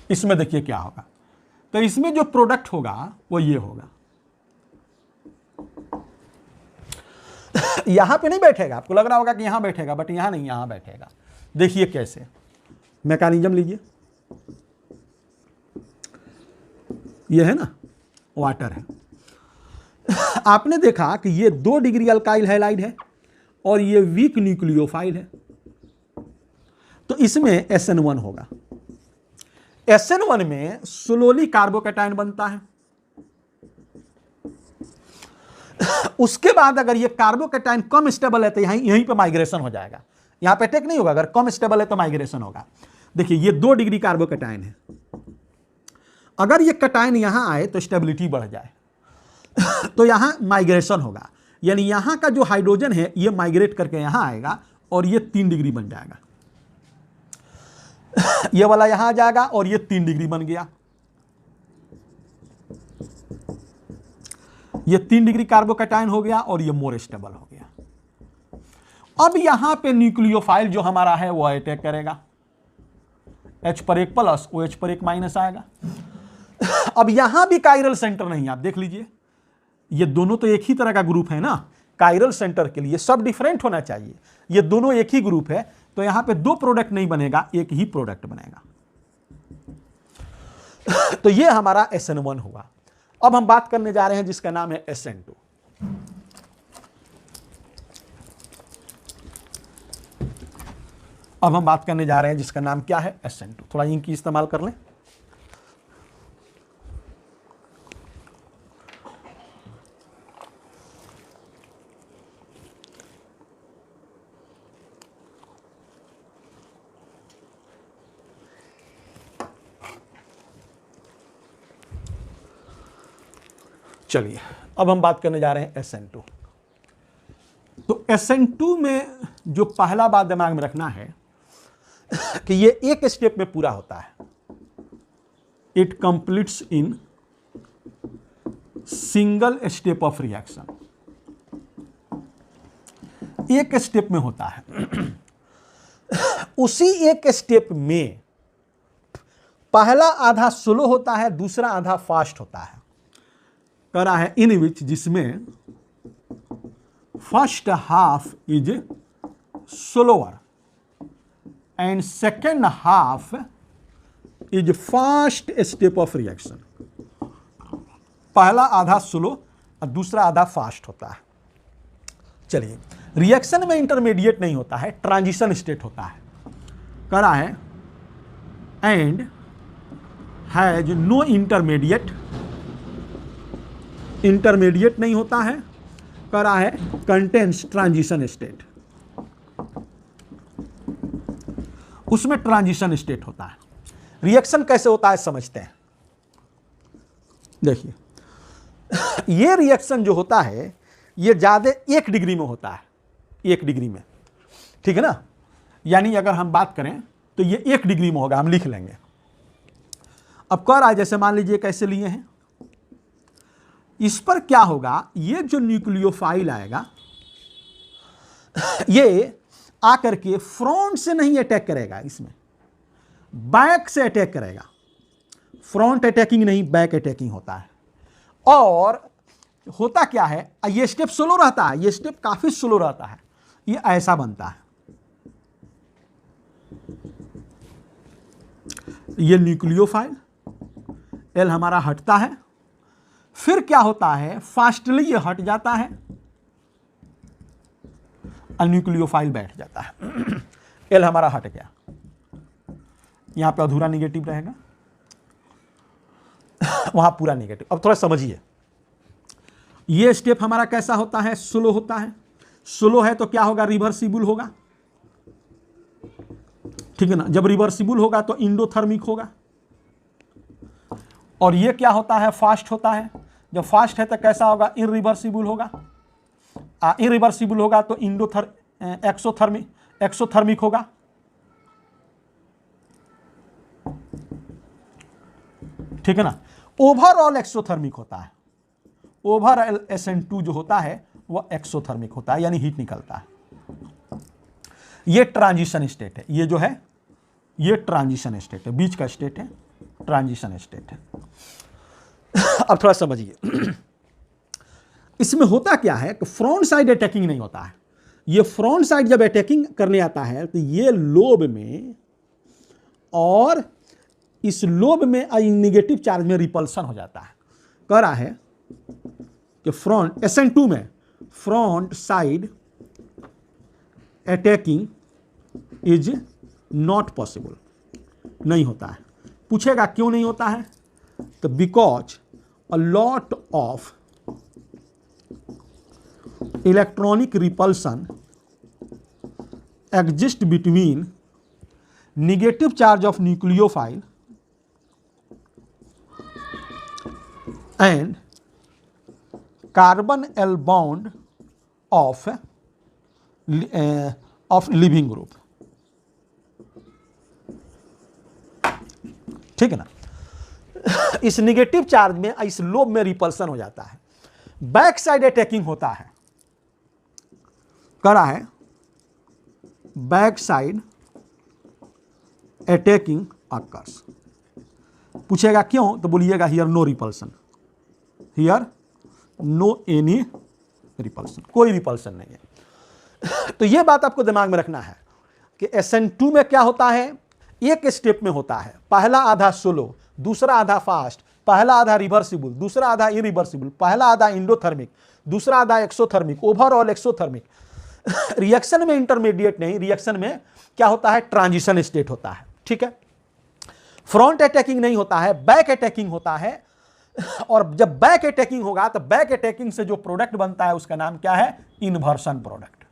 इसमें देखिए क्या होगा। तो इसमें जो प्रोडक्ट होगा वो ये होगा, यहां पे नहीं बैठेगा, आपको लग रहा होगा कि यहां बैठेगा, बट यहां नहीं, यहां बैठेगा। देखिए कैसे, मैकेनिज्म लीजिए, ये है ना वाटर है। आपने देखा कि ये 2 डिग्री अल्काइल हैलाइड है और ये वीक न्यूक्लियोफाइल है, तो इसमें SN1 होगा। SN1 में स्लोली कार्बोकैटायन बनता है। उसके बाद अगर ये कार्बोकैटायन कम स्टेबल है तो यहीं पे माइग्रेशन हो जाएगा, यहां पे अटैक नहीं होगा। अगर कम स्टेबल है तो माइग्रेशन होगा। देखिए ये 2 डिग्री कार्बोकैटायन है, अगर ये कैटायन यहां आए तो स्टेबिलिटी बढ़ जाए तो यहां माइग्रेशन होगा, यानी यहां का जो हाइड्रोजन है ये माइग्रेट करके यहां आएगा और ये 3 डिग्री बन जाएगा। ये वाला यहां आ जाएगा और ये 3 डिग्री बन गया। ये 3 डिग्री कार्बोकैटायन हो गया और ये मोर स्टेबल हो गया। अब यहां पे न्यूक्लियोफाइल जो हमारा है वो अटैक करेगा, H पर 1 प्लस, OH पर 1 माइनस आएगा। अब यहां भी कायरल सेंटर नहीं, आप देख लीजिए, ये दोनों तो एक ही तरह का ग्रुप है ना। कायरल सेंटर के लिए सब डिफरेंट होना चाहिए, ये दोनों एक ही ग्रुप है, तो यहां पे 2 प्रोडक्ट नहीं बनेगा, एक ही प्रोडक्ट बनेगा। तो ये हमारा SN1 हुआ। अब हम बात करने जा रहे हैं जिसका नाम है SN2। अब हम बात करने जा रहे हैं जिसका नाम क्या है, SN2। थोड़ा इंक की इस्तेमाल कर लें। चलिए अब हम बात करने जा रहे हैं SN2। तो SN2 में जो पहला बात दिमाग में रखना है कि ये एक स्टेप में पूरा होता है। It completes in single step of reaction, एक स्टेप में होता है। उसी एक स्टेप में पहला आधा स्लो होता है, दूसरा आधा फास्ट होता है। करा है इन विच, जिसमें first half is slower and second half is fast step of reaction. पहला आधा स्लो और दूसरा आधा फास्ट होता है। चलिए, रिएक्शन में इंटरमीडिएट नहीं होता है, ट्रांजिशन स्टेट होता है। करा है and has no intermediate, intermediate नहीं होता है। करा है कंटेन्स ट्रांजिशन स्टेट, उसमें ट्रांजिशन स्टेट होता है। रिएक्शन कैसे होता है समझते हैं। देखिए, ये रिएक्शन जो होता है ये ज्यादा 1 डिग्री में होता है, 1 डिग्री में, ठीक है ना। यानी अगर हम बात करें तो ये 1 डिग्री में होगा, हम लिख लेंगे। अब कह रहा है जैसे मान लीजिए कैसे लिए हैं, इस पर क्या होगा, ये जो न्यूक्लियोफाइल आएगा ये आकर के फ्रंट से नहीं अटैक करेगा, इसमें बैक से अटैक करेगा। फ्रंट अटैकिंग नहीं, बैक अटैकिंग होता है। और होता क्या है, ये स्टेप स्लो रहता है, ये स्टेप काफी स्लो रहता है। ये ऐसा बनता है, ये न्यूक्लियोफाइल एल हमारा हटता है, फिर क्या होता है, फास्टली ये हट जाता है और न्यूक्लियोफाइल बैठ जाता है। एल हमारा हट गया, यहां पे अधूरा निगेटिव रहेगा, वहां पूरा निगेटिव। अब थोड़ा समझिए, ये स्टेप हमारा कैसा होता है, स्लो होता है। स्लो है तो क्या होगा, रिवर्सिबल होगा, ठीक है ना। जब रिवर्सिबल होगा तो इंडोथर्मिक होगा। और ये क्या होता है, फास्ट होता है। जब फास्ट है तो कैसा होगा, इरिवर्सिबल होगा। इरिवर्सिबल होगा तो एक्सोथर्मिक होगा। ठीक है ना। ओवरऑल एक्सोथर्मिक होता है। ओवरऑल SN2 जो होता है वह एक्सोथर्मिक होता है, यानी हीट निकलता है। ये ट्रांजिशन स्टेट है, ये जो है ये ट्रांजिशन स्टेट है, बीच का स्टेट है, ट्रांजिशन स्टेट है। अब थोड़ा समझिए, इसमें होता क्या है कि फ्रंट साइड अटैकिंग नहीं होता है। ये फ्रंट साइड जब अटैकिंग करने आता है तो ये लोब में और इस लोब में नेगेटिव चार्ज में रिपल्सन हो जाता है। कह रहा है कि फ्रंट SN2 में front side attacking is not possible, नहीं होता है। पूछेगा क्यों नहीं होता है, तो because a lot of electronic repulsion exist between negative charge of nucleophile and carbon L bond of living group, ठीक है ना। इस नेगेटिव चार्ज में, इस लोब में रिपल्सन हो जाता है, बैक साइड अटैकिंग होता है। करा है बैक साइड अटैकिंग अकर्स। पूछेगा क्यों, तो बोलिएगा here no repulsion, here no any repulsion, कोई रिपल्सन नहीं है। तो यह बात आपको दिमाग में रखना है कि SN2 में क्या होता है, एक स्टेप में होता है। पहला आधा स्लो, दूसरा आधा फास्ट, पहला आधा रिवर्सिबल, दूसरा आधा इरिवर्सिबल, पहला आधा इंडोथर्मिक, दूसरा आधा एक्सोथर्मिक, ओवरऑल एक्सोथर्मिक। रिएक्शन में इंटरमीडिएट नहीं, रिएक्शन में क्या होता है, ट्रांजिशन स्टेट होता है, ठीक है। फ्रंट अटैकिंग नहीं होता है, बैक अटैकिंग होता है। और जब बैक अटैकिंग होगा तो बैक अटैकिंग से जो प्रोडक्ट बनता है उसका नाम क्या है, इन्वर्सन प्रोडक्ट।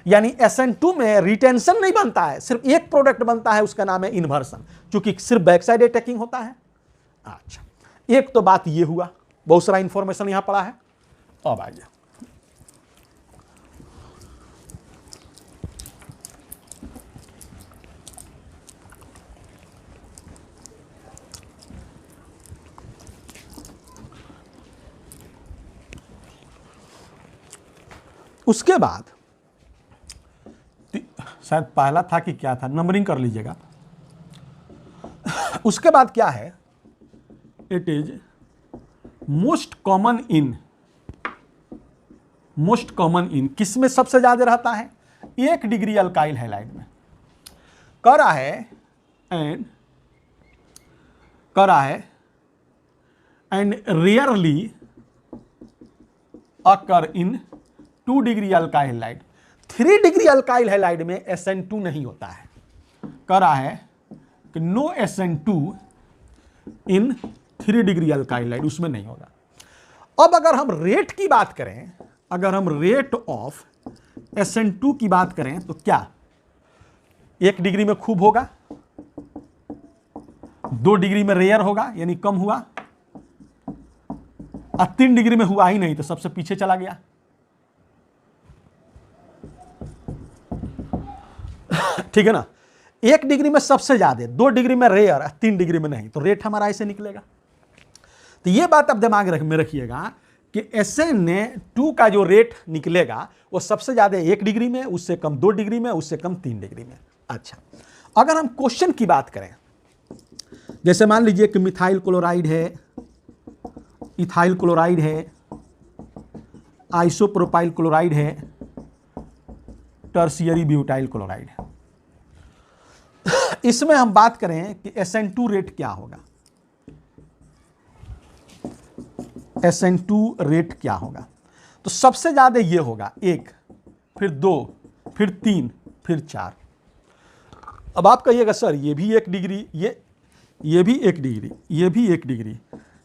यानी SN2 में रिटेंशन नहीं बनता है, सिर्फ एक प्रोडक्ट बनता है, उसका नाम है इन्वर्सन, क्योंकि सिर्फ बैक साइड अटैकिंग होता है। अच्छा, एक तो बात ये हुआ। बहुत सारा इंफॉर्मेशन यहां पड़ा है। अब आइए, उसके बाद शायद पहला था कि क्या था, नंबरिंग कर लीजिएगा। उसके बाद क्या है, it is most common in किसमें सबसे ज्यादा रहता है, 1 डिग्री अल्काइल हैलाइड में। कह रहा है and rarely occur in 2 degree alkyl halide. 3 degree alkyl halide में SN2 नहीं होता है। कह रहा है कि नो SN2 इन 3 डिग्री अल्काइल हैलाइड, उसमें नहीं होगा। अब अगर हम रेट की बात करें, अगर हम रेट ऑफ SN2 की बात करें तो क्या 1 डिग्री में खूब होगा, 2 डिग्री में रेयर होगा यानी कम हुआ, और 3 डिग्री में हुआ ही नहीं तो सबसे पीछे चला गया। ठीक है ना, 1 डिग्री में सबसे ज्यादा, 2 डिग्री में रेयर, 3 डिग्री में नहीं, तो रेट हमारा ऐसे निकलेगा। तो ये बात अब दिमाग में रखिएगा कि SN2 का जो रेट निकलेगा वो सबसे ज्यादा 1 डिग्री में, उससे कम 2 डिग्री में, उससे कम 3 डिग्री में। अच्छा, अगर हम क्वेश्चन की बात करें, जैसे मान लीजिए कि मिथाइल क्लोराइड है, इथाइल क्लोराइड है, आइसोप्रोपाइल क्लोराइड है, टर्शियरी ब्यूटाइल क्लोराइड है। इसमें हम बात करें कि SN2 रेट क्या होगा, SN2 रेट क्या होगा, तो सबसे ज्यादा ये होगा 1, फिर 2, फिर 3, फिर 4। अब आप कहिएगा सर ये भी 1 डिग्री, ये भी 1 डिग्री, ये भी 1 डिग्री,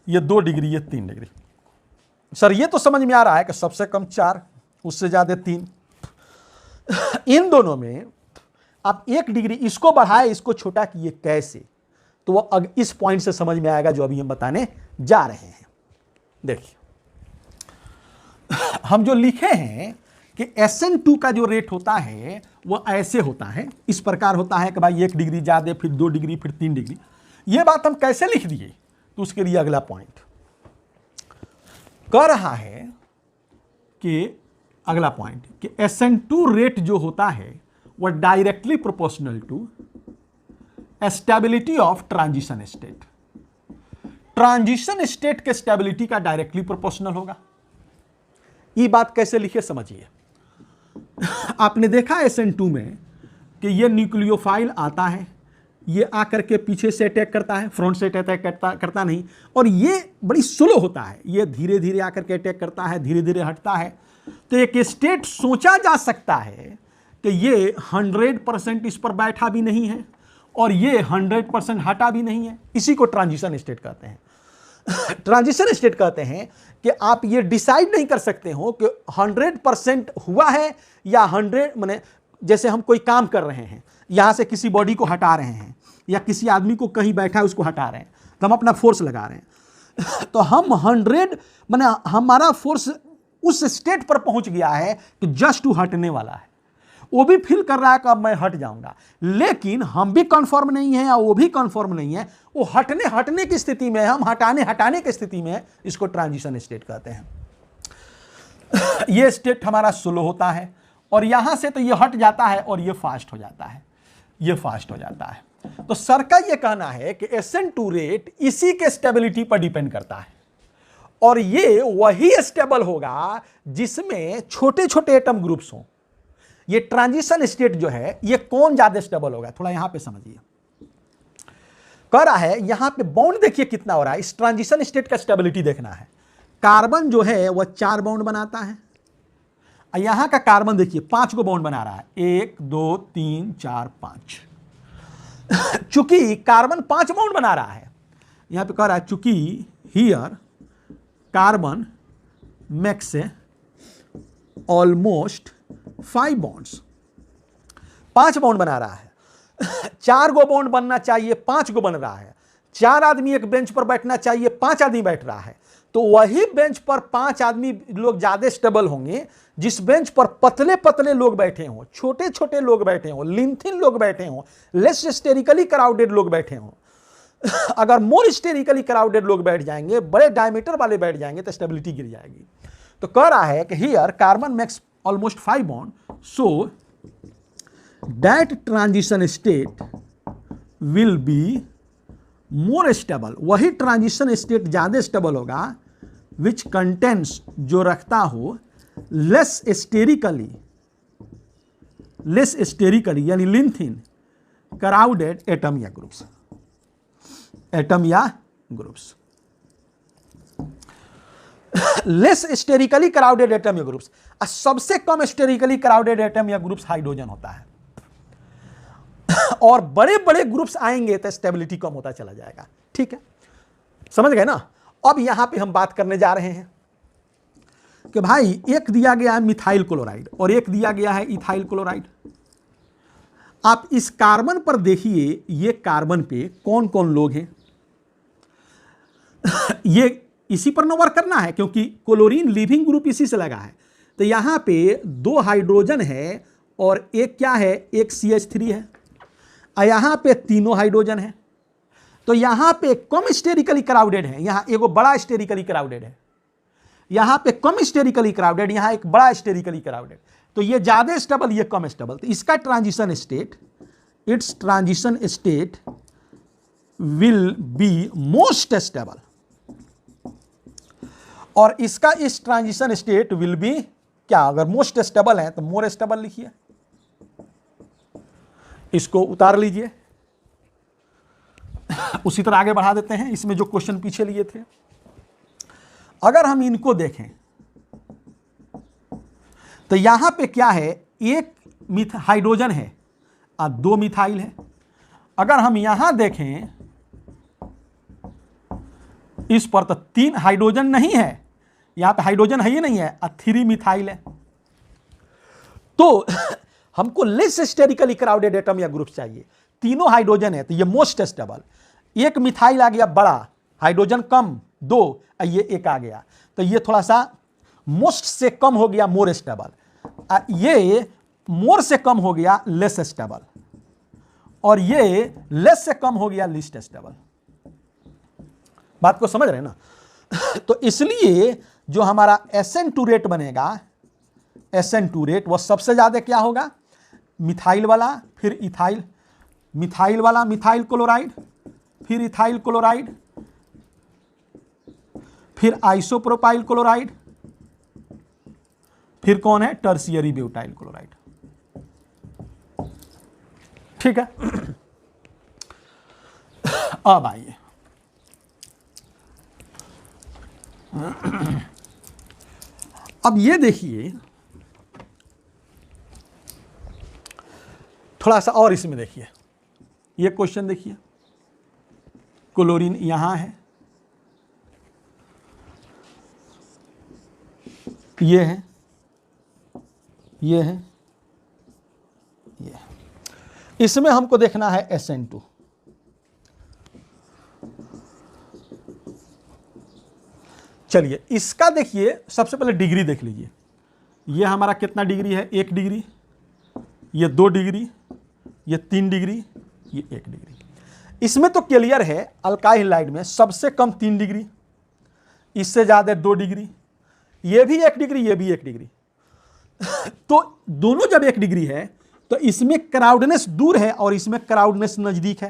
ये 2 डिग्री, ये 3 डिग्री। सर ये तो समझ में आ रहा है कि सबसे कम 4, उससे ज्यादा 3। इन दोनों में आप 1 डिग्री इसको बढ़ाए, इसको छोटा किए कैसे, तो वो इस पॉइंट से समझ में आएगा जो अभी हम बताने जा रहे हैं। देखिए, हम जो लिखे हैं कि SN2 का जो रेट होता है वो ऐसे होता है, इस प्रकार होता है कि भाई 1 डिग्री ज्यादा, फिर 2 डिग्री, फिर 3 डिग्री। ये बात हम कैसे लिख दिए, तो उसके लिए अगला पॉइंट कह रहा है कि अगला पॉइंट कि SN2 रेट जो होता है वह directly proportional to stability of transition state. Transition state के स्टेबिलिटी का डायरेक्टली प्रोपोर्शनल होगा। ये बात कैसे लिखे समझिए। आपने देखा SN2 में कि ये न्यूक्लियोफाइल आता है, ये आकर के पीछे से अटैक करता है, फ्रंट से अटैक करता नहीं, और ये बड़ी स्लो होता है, ये धीरे धीरे आकर के अटैक करता है, धीरे धीरे हटता है। तो एक स्टेट सोचा जा सकता है कि ये 100% इस पर बैठा भी नहीं है और ये 100% हटा भी नहीं है। इसी को ट्रांजिशन स्टेट कहते हैं। ट्रांजिशन स्टेट कहते हैं कि आप ये डिसाइड नहीं कर सकते हो कि 100% हुआ है या 100, माने जैसे हम कोई काम कर रहे हैं, यहां से किसी बॉडी को हटा रहे हैं या किसी आदमी को कहीं बैठा है उसको हटा रहे हैं, तो हम अपना फोर्स लगा रहे हैं। तो हम 100 माने हमारा फोर्स उस स्टेट पर पहुंच गया है कि जस्ट टू हटने वाला है। वो भी फील कर रहा है कि अब मैं हट जाऊंगा, लेकिन हम भी कंफर्म नहीं है और वो भी कंफर्म नहीं है। वो हटने की स्थिति में है, हम हटाने की स्थिति में है। इसको ट्रांजिशन स्टेट कहते हैं। ये स्टेट हमारा स्लो होता है और यहां से तो ये हट जाता है और ये फास्ट हो जाता है, ये फास्ट हो जाता है। तो सर का ये कहना है कि SN2 रेट इसी के स्टेबिलिटी पर डिपेंड करता है और ये वही स्टेबल होगा जिसमें छोटे छोटे एटम ग्रुप्स हों। ये ट्रांजिशन स्टेट जो है ये कौन ज्यादा स्टेबल होगा, थोड़ा यहां पे समझिए। कह रहा है यहां पे बॉन्ड देखिए कितना हो रहा है, इस ट्रांजिशन स्टेट का स्टेबिलिटी देखना है। कार्बन जो है वह 4 बॉन्ड बनाता है, यहां का कार्बन देखिए 5 को बॉन्ड बना रहा है, 1 2 3 4 5। चूंकि कार्बन 5 बॉन्ड बना रहा है, यहां पे कह रहा है चूंकि here carbon makes almost 5 bonds, 5 bond बना रहा है। 4 गो बॉन्ड बनना चाहिए, 5 गो बन रहा है। 4 आदमी एक बेंच पर बैठना चाहिए, 5 आदमी बैठ रहा है, तो वही बेंच पर 5 आदमी लोग ज्यादा स्टेबल होंगे जिस बेंच पर पतले पतले लोग बैठे हों, छोटे छोटे लोग बैठे हों, लिंथिन लोग बैठे हों, लेस हिस्टेरिकली क्राउडेड लोग बैठे हों। अगर मोर हिस्टेरिकली क्राउडेड लोग बैठ जाएंगे, बड़े डायमीटर वाले बैठ जाएंगे, तो स्टेबिलिटी गिर जाएगी। तो कह रहा है कि here carbon makes almost 5 bond, so that transition state will be more stable, वही ट्रांजिशन स्टेट ज्यादा स्टेबल होगा, विच कंटेंट्स, जो रखता हो लेस स्टेरिकली यानी लिंथिन क्राउडेड एटम या ग्रुप्स, एटम या groups. Less sterically crowded atom या ग्रुप्स, सबसे कम स्टेरिकली क्राउडेड एटम या ग्रुप्स हाइड्रोजन होता है, और बड़े बड़े ग्रुप्स आएंगे तो स्टेबिलिटी कम होता चला जाएगा। ठीक है, समझ गए ना। अब यहां पे हम बात करने जा रहे हैं कि भाई एक दिया गया है मिथाइल क्लोराइड और एक दिया गया है इथाइल क्लोराइड। आप इस कार्बन पर देखिए, ये कार्बन पे कौन कौन लोग हैं। ये इसी पर वर्क करना है क्योंकि क्लोरीन लिविंग ग्रुप इसी से लगा है। तो यहां पे 2 हाइड्रोजन है और एक क्या है, एक CH3 है, और यहां पे 3 हाइड्रोजन है। तो यहां पे कम स्टेरिकली क्राउडेड है, यहां एगो बड़ा स्टेरिकली क्राउडेड है, यहां पे कम स्टेरिकली क्राउडेड, यहां एक बड़ा स्टेरिकली क्राउडेड। तो ये ज्यादा स्टेबल, ये कम स्टेबल। तो इसका transition state, it's transition state will be most stable, और इसका इस ट्रांजिशन स्टेट विल बी क्या, अगर मोस्ट स्टेबल है तो मोर स्टेबल लिखिए, इसको उतार लीजिए। उसी तरह आगे बढ़ा देते हैं, इसमें जो क्वेश्चन पीछे लिए थे, अगर हम इनको देखें तो यहां पे क्या है, एक हाइड्रोजन है और 2 मिथाइल है। अगर हम यहां देखें इस पर तो 3 हाइड्रोजन नहीं है, यहां पे हाइड्रोजन है ही नहीं है, और 3 मिथाइल है। तो हमको लेस स्टेरिकली क्राउडेड एटम या ग्रुप चाहिए। तीनों हाइड्रोजन है तो ये मोस्ट स्टेबल, एक मिथाइल आ गया बड़ा, हाइड्रोजन कम 2, ये एक आ गया, तो ये थोड़ा सा मोस्ट से कम हो गया, मोर स्टेबल। ये मोर से कम हो गया, लेस स्टेबल, और ये लेस से कम हो गया, लीस्ट स्टेबल। बात को समझ रहे हैं ना। तो इसलिए जो हमारा SN2 रेट बनेगा, SN2 रेट वो सबसे ज्यादा क्या होगा, मिथाइल वाला, फिर इथाइल, मिथाइल वाला मिथाइल क्लोराइड, फिर इथाइल क्लोराइड, फिर आइसोप्रोपाइल क्लोराइड, फिर कौन है, टर्शियरी ब्यूटाइल क्लोराइड। ठीक है। अब आइए अब ये देखिए, थोड़ा सा और इसमें देखिए, ये क्वेश्चन देखिए, क्लोरीन यहां है, ये है, ये है, ये है। इसमें हमको देखना है SN2। चलिए इसका देखिए, सबसे पहले डिग्री देख लीजिए। ये हमारा कितना डिग्री है, 1 डिग्री, ये 2 डिग्री, ये 3 डिग्री, ये 1 डिग्री। इसमें तो क्लियर है, अल्काइल हाइड्राइड में सबसे कम 3 डिग्री, इससे ज्यादा 2 डिग्री, ये भी 1 डिग्री, ये भी 1 डिग्री। तो दोनों जब 1 डिग्री है तो इसमें क्राउडनेस दूर है और इसमें क्राउडनेस नजदीक है।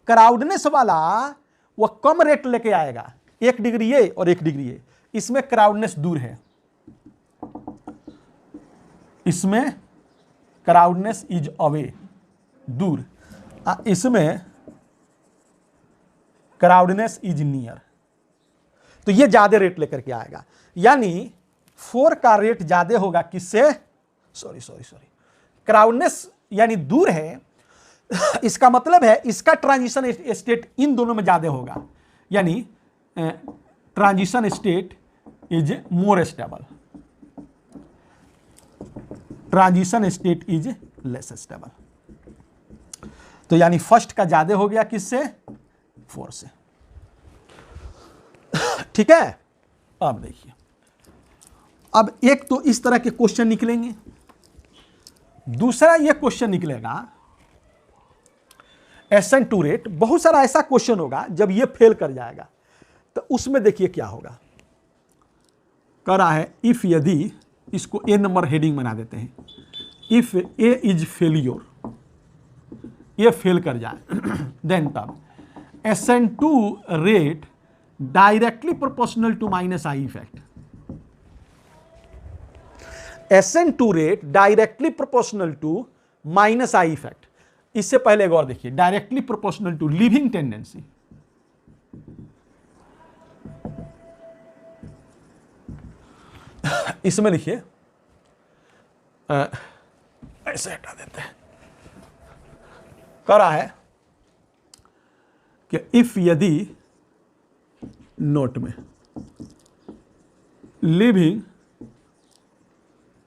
क्राउडनेस वाला वो कम रेट लेके आएगा, 1 डिग्री ये और 1 डिग्री ये, इसमें क्राउडनेस दूर है, इसमें क्राउडनेस इज अवे, दूर, इसमें क्राउडनेस इज नियर। तो ये ज्यादा रेट लेकर के आएगा, यानी 4 का रेट ज्यादा होगा, किससे, सॉरी, क्राउडनेस यानी दूर है, इसका मतलब है इसका ट्रांजिशन स्टेट इन दोनों में ज्यादा होगा, यानी transition state is more stable, transition state is less stable. तो यानी फर्स्ट का ज्यादा हो गया, किससे, 4 से। ठीक है, अब देखिए, अब एक तो इस तरह के क्वेश्चन निकलेंगे, दूसरा ये क्वेश्चन निकलेगा SN2 रेट। बहुत सारा ऐसा क्वेश्चन होगा जब ये फेल कर जाएगा तो उसमें देखिए क्या होगा। करा है इफ, यदि, इसको ए नंबर हेडिंग बना देते हैं, इफ ए इज फेलियर, ये फेल कर जाए देन तब SN2 rate directly proportional to minus I effect. SN2 rate directly proportional to minus I effect. इससे पहले एक और देखिए, directly proportional to leaving tendency. इसमें लिखिए, ऐसे हटा देते हैं, करा है कि इफ, यदि, नोट में leaving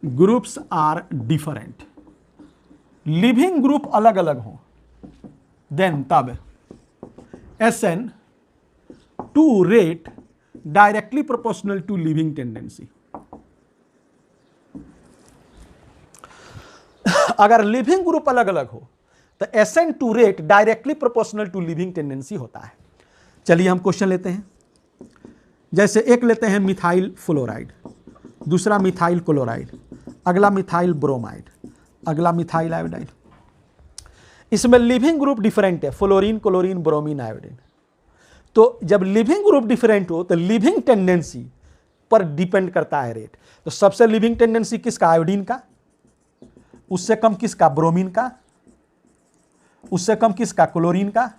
groups are different, leaving group अलग अलग हो, देन तब SN2 rate directly proportional to leaving tendency. अगर लिविंग ग्रुप अलग अलग हो तो SN2 rate directly proportional to leaving tendency होता है। चलिए हम क्वेश्चन लेते हैं। जैसे एक लेते हैं मिथाइल फ्लोराइड, दूसरा मिथाइल क्लोराइड, अगला मिथाइल ब्रोमाइड, अगला मिथाइल आयोडाइड। इसमें लिविंग ग्रुप डिफरेंट है, फ्लोरीन, क्लोरीन, ब्रोमीन, आयोडीन। तो जब लिविंग ग्रुप डिफरेंट हो तो लिविंग टेंडेंसी पर डिपेंड करता है रेट। तो सबसे लिविंग टेंडेंसी किसका? आयोडीन का। उससे कम किसका? ब्रोमीन का। उससे कम किसका? क्लोरीन का।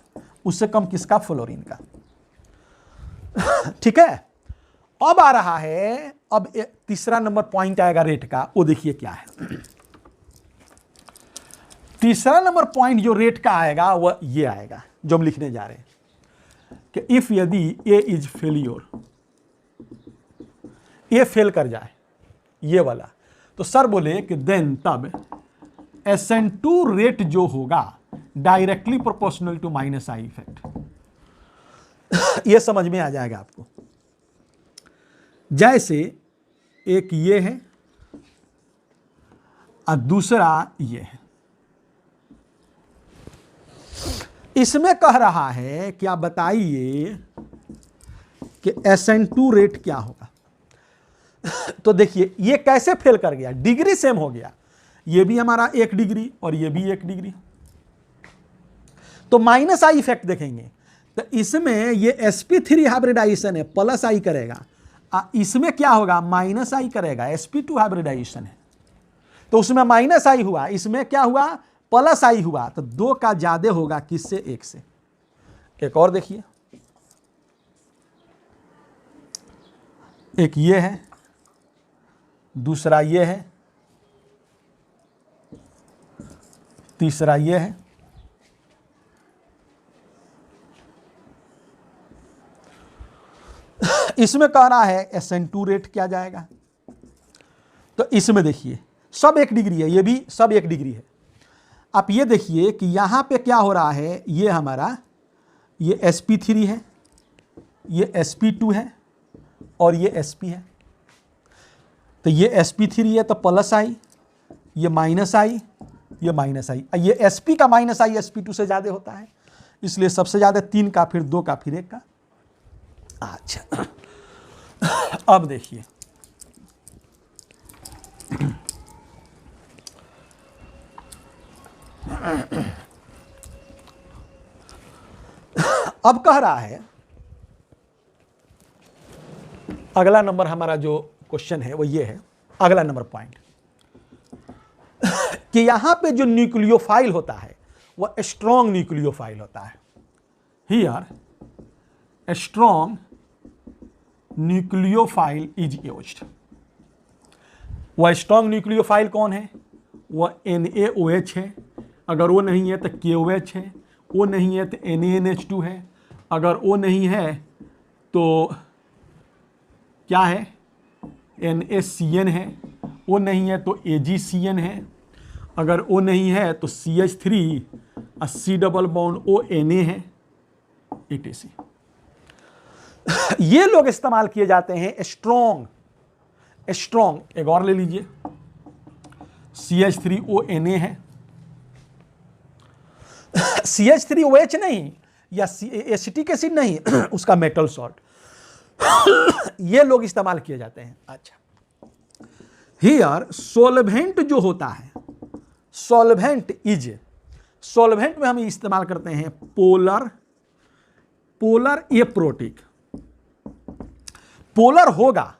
उससे कम किसका? फ्लोरीन का। ठीक है, अब आ रहा है, अब तीसरा नंबर पॉइंट आएगा रेट का, वो देखिए क्या है। तीसरा नंबर पॉइंट जो रेट का आएगा वह ये आएगा जो हम लिखने जा रहे हैं कि इफ, यदि ए इज फेलियर, ये फेल कर जाए, ये वाला, तो सर बोले कि देन तब SN2 रेट जो होगा directly proportional to minus I effect. ये समझ में आ जाएगा आपको। जैसे एक ये है और दूसरा ये है। इसमें कह रहा है क्या, बताइए कि SN2 रेट क्या होगा। तो देखिए ये कैसे फेल कर गया, डिग्री सेम हो गया, ये भी हमारा 1 डिग्री और ये भी 1 डिग्री। तो माइनस आई इफेक्ट देखेंगे तो इसमें ये sp3 हाइब्रिडाइजेशन है, प्लस आई करेगा, इसमें क्या होगा? माइनस आई करेगा, sp2 हाइब्रिडाइजेशन है, तो उसमें माइनस आई हुआ, इसमें क्या हुआ? प्लस आई हुआ। तो 2 का ज्यादा होगा किससे? 1 से। एक और देखिए, एक ये है, दूसरा ये है, तीसरा ये है, इसमें कह रहा है SN2 रेट क्या जाएगा। तो इसमें देखिए सब 1 डिग्री है, ये भी सब 1 डिग्री है। आप ये देखिए कि यहां पे क्या हो रहा है, ये हमारा ये sp3 है, ये sp2 है और ये sp है। तो ये sp3 है तो प्लस आई, ये माइनस आई, ये माइनस आई। ये sp का माइनस आई sp2 से ज्यादा होता है, इसलिए सबसे ज्यादा 3 का, फिर 2 का, फिर 1 का। अच्छा, अब देखिए अब कह रहा है, अगला नंबर हमारा जो क्वेश्चन है वो ये है, अगला नंबर पॉइंट कि यहां पे जो न्यूक्लियोफाइल होता है वह स्ट्रॉन्ग न्यूक्लियोफाइल होता है। Here a strong nucleophile is used। वह स्ट्रॉन्ग न्यूक्लियोफाइल कौन है? वह NaOH है, अगर वो नहीं है तो KOH है, वो नहीं है तो NaNH2 है, अगर वो नहीं है तो क्या है? NaCN है, वो नहीं है तो AgCN है, अगर वो नहीं है तो CH3 और C डबल बॉन्ड ONA है, ETC। ये लोग इस्तेमाल किए जाते हैं स्ट्रॉन्ग। एक और ले लीजिए, CH3ONA है, CH3OH नहीं या एसिटिक एसिड नहीं, उसका मेटल सॉल्ट, ये लोग इस्तेमाल किए जाते हैं। अच्छा, हियर सॉल्वेंट जो होता है, सॉल्वेंट में हम इस्तेमाल करते हैं पोलर एप्रोटिक। पोलर होगा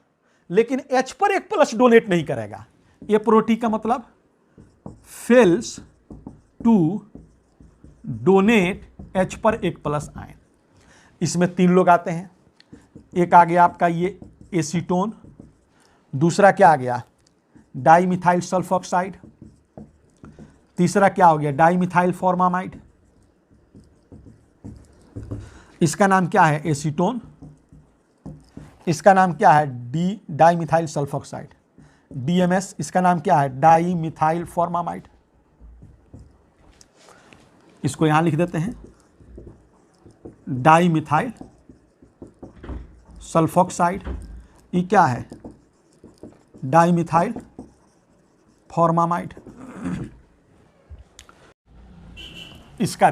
लेकिन H पर एक प्लस डोनेट नहीं करेगा। एप्रोटिक का मतलब फेल्स टू डोनेट H पर एक प्लस आयन। इसमें 3 लोग आते हैं। एक आ गया आपका ये एसीटोन, दूसरा क्या आ गया डाइमिथाइल सल्फोक्साइड, तीसरा क्या हो गया डाइमिथाइल फॉर्मामाइड। इसका नाम क्या है एसीटोन, इसका नाम क्या है डाइमिथाइल सल्फोक्साइड, DMS। इसका नाम क्या है डाइमिथाइल फॉर्मामाइड। इसको यहां लिख देते हैं डाइमिथाइल सल्फोक्साइड। ये क्या है डाइमिथाइल फॉर्मामाइड। इसका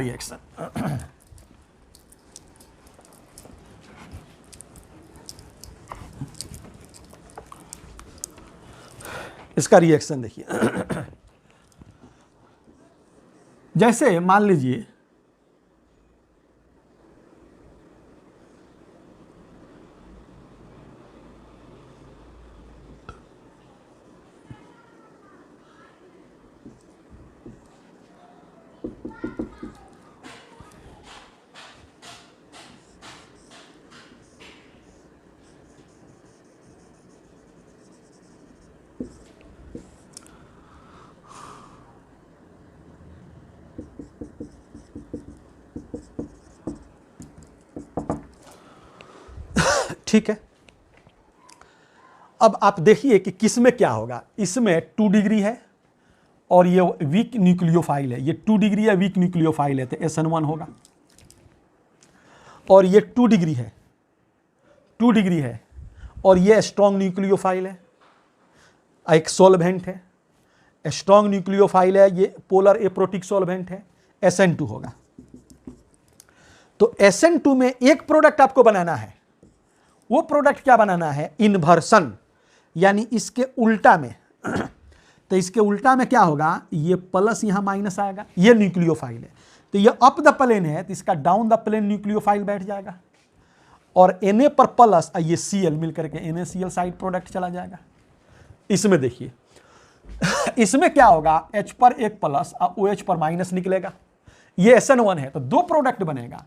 रिएक्शन देखिए, जैसे मान लीजिए ठीक है। अब आप देखिए कि किसमें क्या होगा। इसमें 2 डिग्री है और ये वीक न्यूक्लियोफाइल है। ये 2 डिग्री है, वीक न्यूक्लियोफाइल है, तो SN1 होगा। और ये 2 डिग्री है, 2 डिग्री है और ये स्ट्रॉन्ग न्यूक्लियोफाइल है, एक सॉल्वेंट है, स्ट्रॉन्ग न्यूक्लियोफाइल है, ये पोलर एप्रोटिक सॉल्वेंट है, SN2 होगा। तो SN2 में एक प्रोडक्ट आपको बनाना है। वो प्रोडक्ट क्या बनाना है इन्वर्सन, यानी इसके उल्टा में। तो इसके उल्टा में क्या होगा, ये प्लस यहां माइनस आएगा, ये न्यूक्लियोफाइल है, तो ये अप द प्लेन है तो इसका डाउन द प्लेन न्यूक्लियोफाइल बैठ जाएगा और Na पर प्लस ये Cl मिलकर के NaCl साइड प्रोडक्ट चला जाएगा। इसमें देखिए इसमें क्या होगा H पर एक प्लस और OH पर माइनस निकलेगा। ये SN1 है तो 2 प्रोडक्ट बनेगा।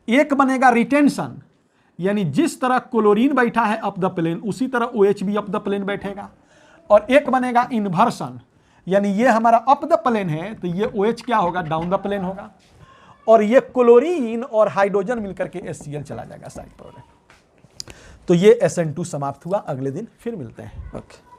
एक बनेगा रिटेंशन, यानी जिस तरह क्लोरीन बैठा है अप द प्लेन उसी तरह OH भी अप द प्लेन बैठेगा। और एक बनेगा इन्वर्सन, यानी ये हमारा अप द प्लेन है तो ये OH क्या होगा डाउन द प्लेन होगा और ये क्लोरीन और हाइड्रोजन मिलकर के HCl चला जाएगा साइड प्रोडक्ट। तो ये SN2 समाप्त हुआ। अगले दिन फिर मिलते हैं। ओके।